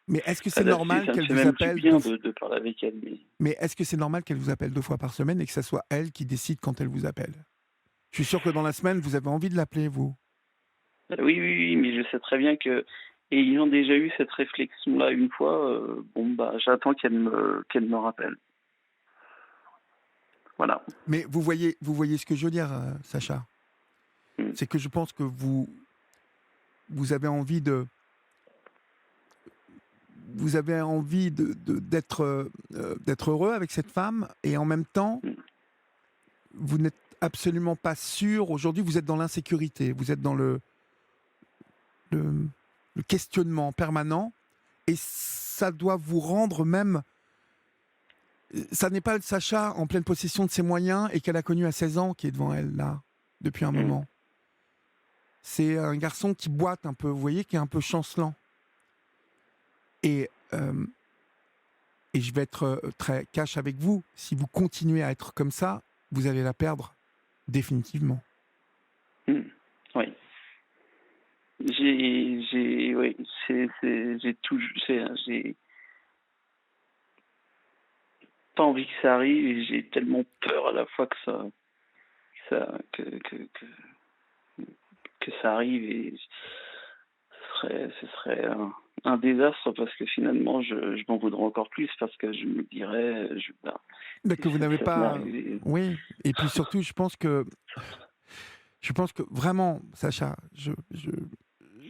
Mais est-ce que Ah, c'est là-dessus, normal ça me qu'elle fait vous même du appelle bien 2 de parler avec elle. Mais est-ce que c'est normal qu'elle vous appelle 2 fois par semaine et que ça soit elle qui décide quand elle vous appelle? Je suis sûr que dans la semaine, vous avez envie de l'appeler, vous. Oui, oui, oui, mais je sais très bien que, ayant déjà eu cette réflexion-là une fois, j'attends qu'elle me rappelle. Voilà. Mais vous voyez ce que je veux dire, Sacha? Mm. C'est que je pense que vous avez envie d'être heureux avec cette femme et en même temps, Mm. vous n'êtes absolument pas sûr. Aujourd'hui, vous êtes dans l'insécurité, vous êtes dans le questionnement permanent et ça doit vous rendre même... Ça n'est pas le Sacha en pleine possession de ses moyens et qu'elle a connu à 16 ans qui est devant elle, là, depuis un moment. C'est un garçon qui boite un peu, vous voyez, qui est un peu chancelant. Et je vais être très cash avec vous. Si vous continuez à être comme ça, vous allez la perdre définitivement. Oui. J'ai pas envie que ça arrive et j'ai tellement peur à la fois que ça arrive et ce serait un désastre parce que finalement je m'en voudrais encore plus parce que je me dirais Mais que vous n'avez ça m'est pas... arrivé. Oui, et puis surtout, je pense que vraiment, Sacha,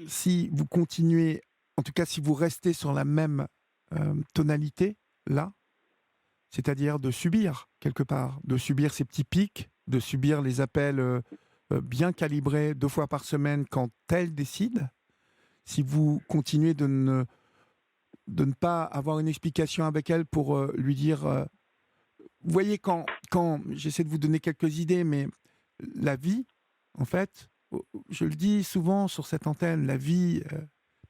si vous continuez, en tout cas si vous restez sur la même tonalité, là, c'est-à-dire de subir, quelque part, de subir ces petits pics, de subir les appels bien calibrés 2 fois par semaine quand elle décide, si vous continuez de ne pas avoir une explication avec elle pour lui dire... vous voyez, quand j'essaie de vous donner quelques idées, mais la vie, en fait, je le dis souvent sur cette antenne, la vie,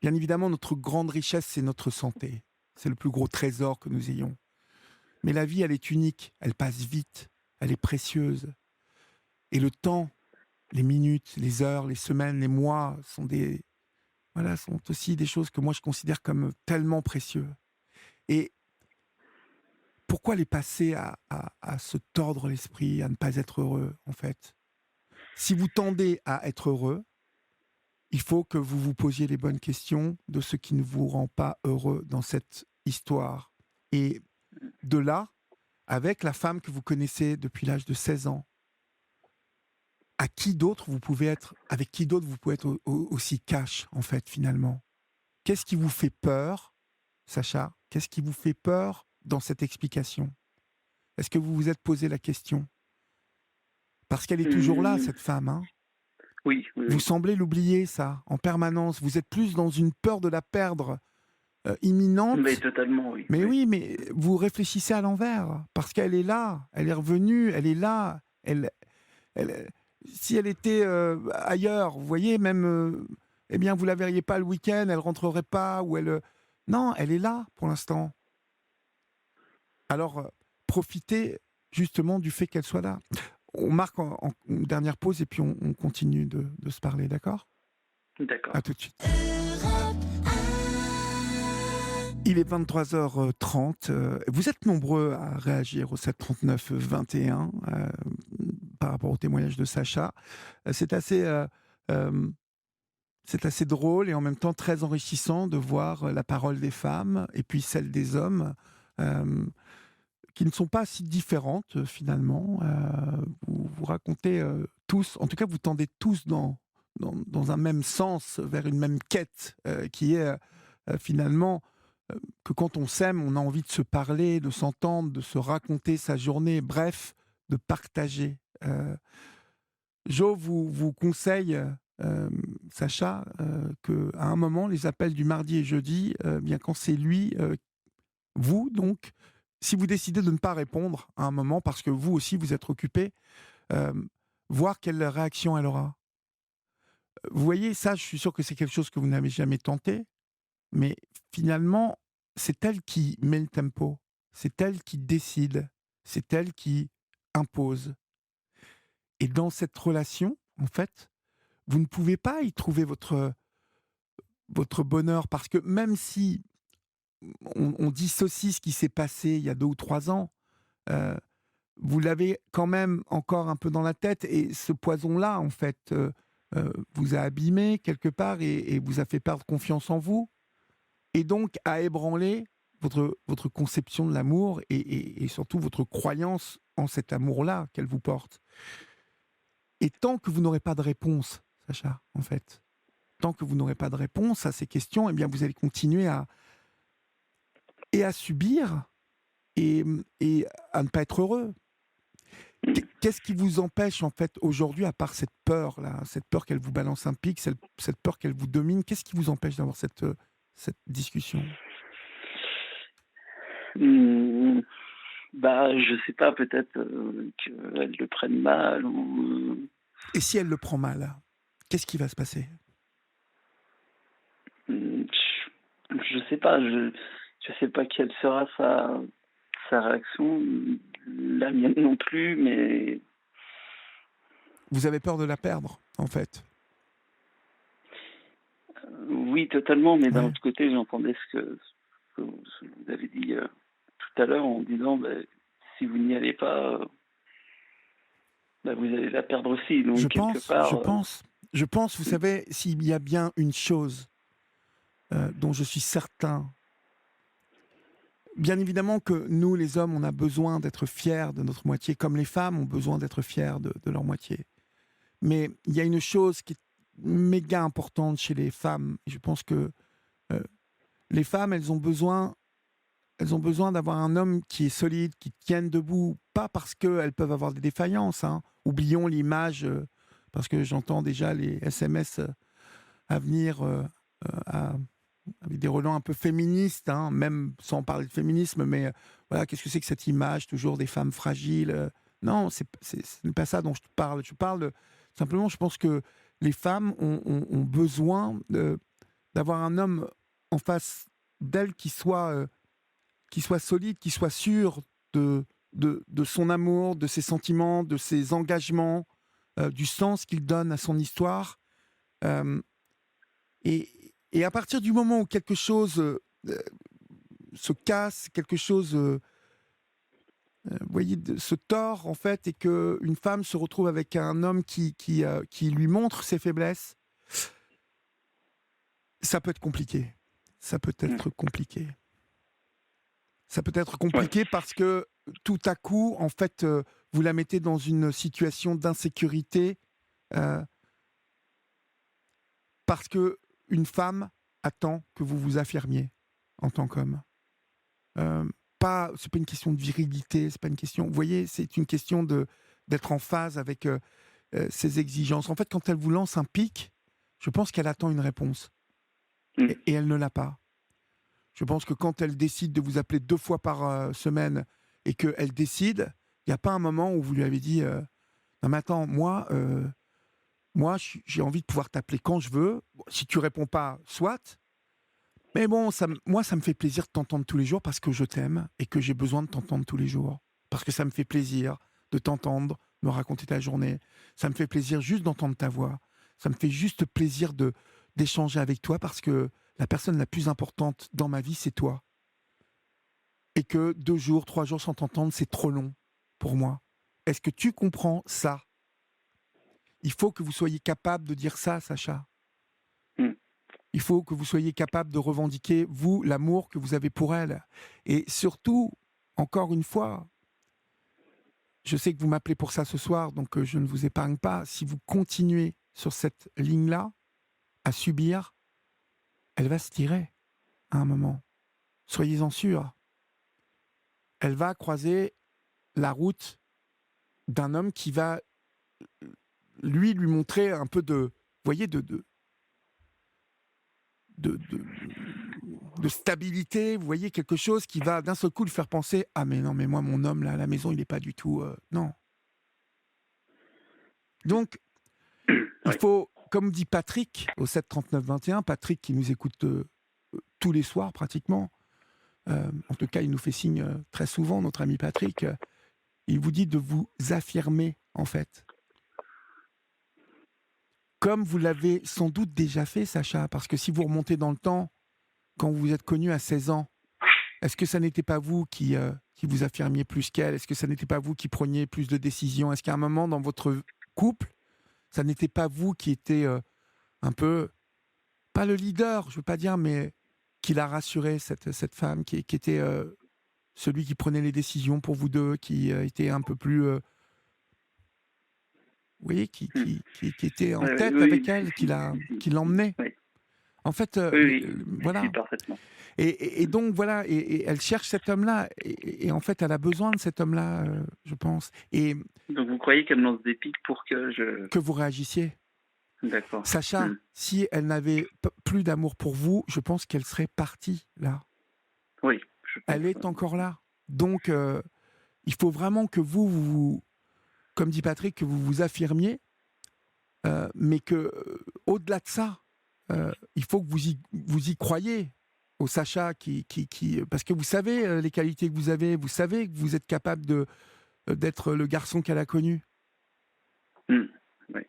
bien évidemment, notre grande richesse, c'est notre santé. C'est le plus gros trésor que nous ayons. Mais la vie, elle est unique, elle passe vite, elle est précieuse. Et le temps, les minutes, les heures, les semaines, les mois sont aussi des choses que moi je considère comme tellement précieux. Et pourquoi les passer à se tordre l'esprit, à ne pas être heureux, en fait? Si vous tendez à être heureux, il faut que vous vous posiez les bonnes questions de ce qui ne vous rend pas heureux dans cette histoire. Et de là, avec la femme que vous connaissez depuis l'âge de 16 ans, avec qui d'autre vous pouvez être aussi cash, en fait, finalement? Qu'est-ce qui vous fait peur, Sacha? Qu'est-ce qui vous fait peur dans cette explication? Est-ce que vous vous êtes posé la question? Parce qu'elle est toujours là, cette femme. Hein. Oui. Vous semblez l'oublier, ça, en permanence. Vous êtes plus dans une peur de la perdre imminente. Mais totalement, oui. Mais oui, mais vous réfléchissez à l'envers. Parce qu'elle est là, elle est revenue, elle est là. Si elle était ailleurs, vous voyez, même, eh bien, vous la verriez pas le week-end, elle rentrerait pas, ou elle... Non, elle est là, pour l'instant. Alors, profitez justement du fait qu'elle soit là. On marque en dernière pause et puis on continue de se parler, d'accord? D'accord. À tout de suite. Il est 23h30. Vous êtes nombreux à réagir au 739 21 par rapport au témoignage de Sacha. C'est assez drôle et en même temps très enrichissant de voir la parole des femmes et puis celle des hommes qui ne sont pas si différentes finalement. Vous racontez tous, en tout cas vous tendez tous dans un même sens, vers une même quête qui est finalement que quand on s'aime, on a envie de se parler, de s'entendre, de se raconter sa journée, bref, de partager. Jo vous conseille euh, Sacha, qu'à un moment, les appels du mardi et jeudi, bien quand c'est lui, vous donc, si vous décidez de ne pas répondre à un moment, parce que vous aussi vous êtes occupé, euh, voir quelle réaction elle aura. Vous voyez, ça, je suis sûr que c'est quelque chose que vous n'avez jamais tenté, mais finalement, c'est elle qui met le tempo, c'est elle qui décide, c'est elle qui impose. Et dans cette relation, en fait, vous ne pouvez pas y trouver votre bonheur, parce que même si on dissocie ce qui s'est passé il y a 2 ou 3 ans, euh, vous l'avez quand même encore un peu dans la tête, et ce poison-là, en fait, vous a abîmé quelque part et vous a fait perdre confiance en vous, et donc a ébranlé votre conception de l'amour et surtout votre croyance en cet amour-là qu'elle vous porte. Et tant que vous n'aurez pas de réponse, Sacha, en fait, tant que vous n'aurez pas de réponse à ces questions, eh bien vous allez continuer à subir et à ne pas être heureux. Qu'est-ce qui vous empêche, en fait, aujourd'hui, à part cette peur-là, cette peur qu'elle vous balance un pic, cette peur qu'elle vous domine, qu'est-ce qui vous empêche d'avoir cette discussion? Hmm, Bah, je sais pas, peut-être qu'elle le prenne mal ou. Et si elle le prend mal, qu'est-ce qui va se passer? Je sais pas, je sais pas quelle sera sa réaction, la mienne non plus, mais Vous avez peur de la perdre, en fait. oui, totalement. Mais d'un Ouais. autre côté, j'entendais ce que vous avez dit tout à l'heure en disant, bah, si vous n'y allez pas, bah, vous allez la perdre aussi. Je Donc quelque pense, part, je pense, je pense, vous savez, s'il y a bien une chose dont je suis certain, bien évidemment que nous, les hommes, on a besoin d'être fiers de notre moitié, comme les femmes ont besoin d'être fiers de leur moitié. Mais il y a une chose qui est méga importante chez les femmes. Et je pense que euh, les femmes, elles ont besoin d'avoir un homme qui est solide, qui tienne debout, pas parce qu'elles peuvent avoir des défaillances, hein. Oublions l'image, parce que j'entends déjà les SMS à venir avec des relents un peu féministes, hein, même sans parler de féminisme, mais voilà, qu'est-ce que c'est que cette image toujours des femmes fragiles, non, ce n'est pas ça dont je te parle. Je parle simplement, je pense que les femmes ont besoin d'avoir un homme en face d'elles qui soit solide, qui soit sûr de son amour, de ses sentiments, de ses engagements, du sens qu'il donne à son histoire. Euh, et à partir du moment où quelque chose se casse, quelque chose, vous voyez, se tord, en fait, et qu'une femme se retrouve avec un homme qui lui montre ses faiblesses, ça peut être compliqué. Ça peut être compliqué. Ça peut être ouais. compliqué parce que tout à coup, en fait, vous la mettez dans une situation d'insécurité parce que une femme attend que vous vous affirmiez en tant qu'homme. C'est pas une question de virilité, c'est pas une question. Vous voyez, c'est une question d'être en phase avec ses exigences. En fait, quand elle vous lance un pic, je pense qu'elle attend une réponse et elle ne l'a pas. Je pense que quand elle décide de vous appeler 2 fois par semaine et qu'elle décide, il n'y a pas un moment où vous lui avez dit non mais attends, moi j'ai envie de pouvoir t'appeler quand je veux. Bon, si tu réponds pas, soit. Mais bon, moi ça me fait plaisir de t'entendre tous les jours parce que je t'aime et que j'ai besoin de t'entendre tous les jours. Parce que ça me fait plaisir de t'entendre, me raconter ta journée. Ça me fait plaisir juste d'entendre ta voix. Ça me fait juste plaisir d'échanger avec toi parce que la personne la plus importante dans ma vie, c'est toi. Et que 2 jours, 3 jours sans t'entendre, c'est trop long pour moi. Est-ce que tu comprends ça? Il faut que vous soyez capable de dire ça, Sacha. Il faut que vous soyez capable de revendiquer, vous, l'amour que vous avez pour elle. Et surtout, encore une fois, je sais que vous m'appelez pour ça ce soir, donc je ne vous épargne pas. Si vous continuez sur cette ligne-là, à subir, elle va se tirer à un moment. Soyez-en sûrs. Elle va croiser la route d'un homme qui va lui montrer un peu voyez, de, de, de stabilité, vous voyez, quelque chose qui va d'un seul coup le faire penser, ah mais non, mais moi, mon homme, là, à la maison, il n'est pas du tout... non. Donc, il faut, comme dit Patrick, au 7 39 21, Patrick qui nous écoute tous les soirs pratiquement, en tout cas, il nous fait signe très souvent, notre ami Patrick, il vous dit de vous affirmer, en fait. Comme vous l'avez sans doute déjà fait, Sacha, parce que si vous remontez dans le temps, quand vous vous êtes connu à 16 ans, est-ce que ça n'était pas vous qui vous affirmiez plus qu'elle? Est-ce que ça n'était pas vous qui preniez plus de décisions? Est-ce qu'à un moment dans votre couple, ça n'était pas vous qui étiez un peu, pas le leader, je ne veux pas dire, mais qui l'a rassuré, cette femme, qui était celui qui prenait les décisions pour vous deux, qui était un peu plus... vous voyez, qui était en tête avec elle, qui l'emmenait. Oui. En fait, voilà. Parfaitement. Et donc, voilà, et elle cherche cet homme-là, et en fait, elle a besoin de cet homme-là, je pense. Et Donc vous croyez qu'elle me lance des pics pour que je... que vous réagissiez. D'accord. Sacha, si elle n'avait plus d'amour pour vous, je pense qu'elle serait partie, là. Oui. Je pense, Elle est encore là. Donc, il faut vraiment que vous, comme dit Patrick, que vous vous affirmiez, mais que au-delà de ça, il faut que vous y croyez au Sacha parce que vous savez les qualités que vous avez, vous savez que vous êtes capable d'être le garçon qu'elle a connu. Oui.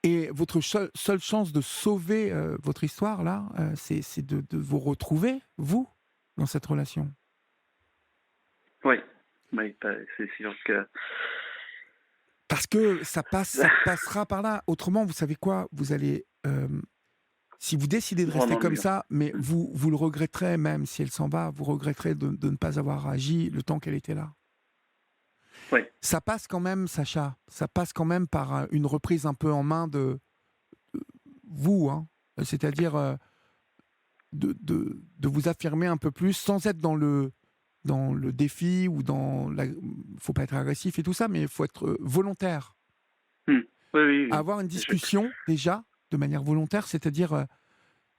Et votre seule chance de sauver votre histoire là, c'est de vous retrouver, vous, dans cette relation. Oui, c'est sûr que... Parce que ça passera par là. Autrement, vous savez quoi? Vous allez... si vous décidez de rester comme ça, mais vous le regretterez même si elle s'en va, vous regretterez de ne pas avoir agi le temps qu'elle était là. Oui. Ça passe quand même, Sacha, ça passe quand même par une reprise un peu en main de vous, hein, c'est-à-dire de vous affirmer un peu plus sans être dans le défi ou faut pas être agressif et tout ça, mais il faut être volontaire. Oui. Avoir une discussion déjà de manière volontaire, c'est-à-dire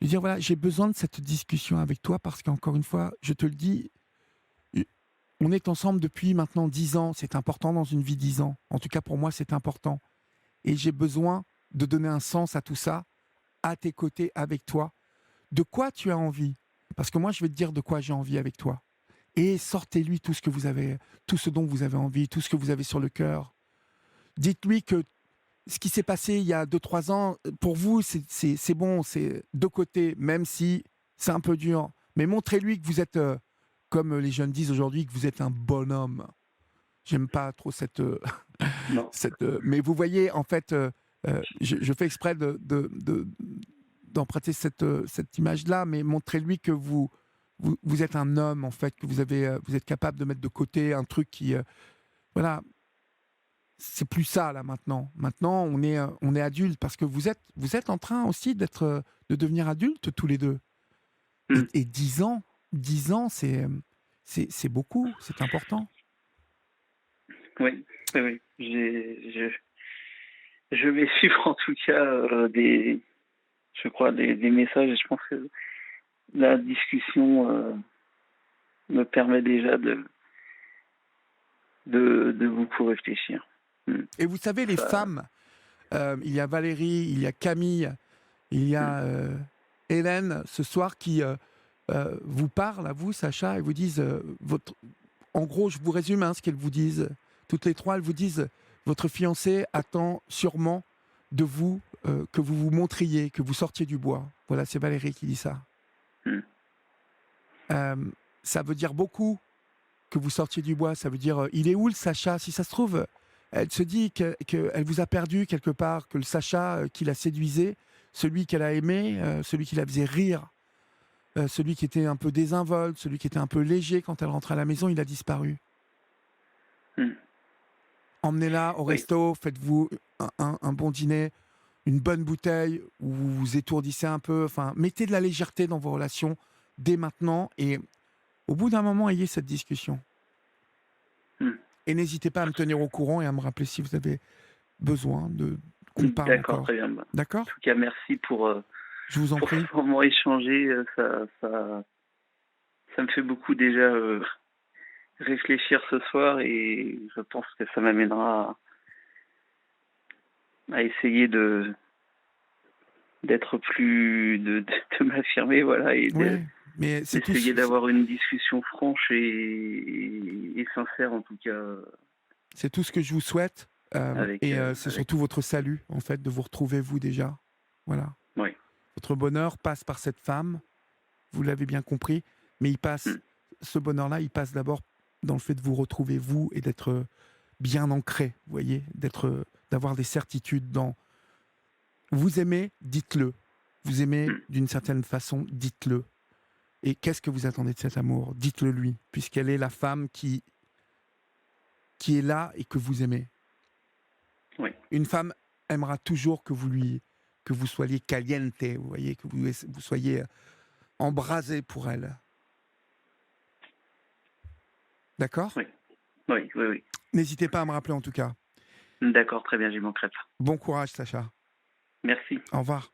dire voilà, j'ai besoin de cette discussion avec toi parce qu'encore une fois, je te le dis, on est ensemble depuis maintenant 10 ans, c'est important dans une vie 10 ans. En tout cas pour moi, c'est important. Et j'ai besoin de donner un sens à tout ça, à tes côtés, avec toi. De quoi tu as envie? Parce que moi, je vais te dire de quoi j'ai envie avec toi. Et sortez-lui tout ce que vous avez, tout ce dont vous avez envie, tout ce que vous avez sur le cœur. Dites-lui que ce qui s'est passé il y a 2-3 ans, pour vous, c'est bon, c'est de côté, même si c'est un peu dur. Mais montrez-lui que vous êtes, comme les jeunes disent aujourd'hui, que vous êtes un bonhomme. J'aime pas trop cette... mais vous voyez, en fait, je fais exprès d'emprunter cette image-là, mais montrez-lui que vous êtes un homme, en fait, que vous êtes capable de mettre de côté un truc qui... voilà. C'est plus ça, là, maintenant. Maintenant, on est adulte, parce que vous êtes en train aussi de devenir adulte, tous les deux. Et 10 ans, c'est beaucoup, c'est important. Oui. Je vais suivre, en tout cas, des messages, et je pense que la discussion me permet déjà de beaucoup réfléchir. Et vous savez, les femmes, il y a Valérie, il y a Camille, il y a Hélène, ce soir, qui vous parlent à vous, Sacha, et vous disent, en gros, je vous résume ce qu'elles vous disent, toutes les trois, elles vous disent, votre fiancé attend sûrement de vous que vous vous montriez, que vous sortiez du bois. Voilà, c'est Valérie qui dit ça. Ça veut dire beaucoup que vous sortiez du bois, ça veut dire, il est où le Sacha? Si ça se trouve, elle se dit qu'elle vous a perdu quelque part, que le Sacha qui la séduisait, celui qu'elle a aimé, celui qui la faisait rire, celui qui était un peu désinvolte, celui qui était un peu léger quand elle rentrait à la maison, il a disparu. Emmenez-la au resto, faites-vous un bon dîner, une bonne bouteille, où vous vous étourdissez un peu, enfin, mettez de la légèreté dans vos relations dès maintenant, et au bout d'un moment, ayez cette discussion. Et n'hésitez pas à me tenir au courant et à me rappeler si vous avez besoin qu'on parle D'accord, encore. très bien. En D'accord? tout cas, merci Je vous en pour prie. ce moment échangé. Ça me fait beaucoup déjà réfléchir ce soir et je pense que ça m'amènera à essayer d'être plus, de m'affirmer, voilà, et Ouais, mais c'est tout. d'essayer d'avoir une discussion franche et sincère, en tout cas, C'est tout ce que je vous souhaite. avec. C'est surtout votre salut, en fait, de vous retrouver, vous, déjà. Voilà. Oui. Votre bonheur passe par cette femme, vous l'avez bien compris, mais ce bonheur-là, il passe d'abord dans le fait de vous retrouver, vous, et d'être bien ancré, vous voyez, d'avoir des certitudes dans... Vous aimez, dites-le. Vous aimez d'une certaine façon, dites-le. Et qu'est-ce que vous attendez de cet amour? Dites-le lui, puisqu'elle est la femme qui est là et que vous aimez. Oui. Une femme aimera toujours que vous soyez caliente, vous voyez, que vous soyez embrasé pour elle. D'accord? Oui. Oui, oui, oui. N'hésitez pas à me rappeler en tout cas. D'accord, très bien, j'y manquerai pas. Bon courage, Sacha. Merci. Au revoir.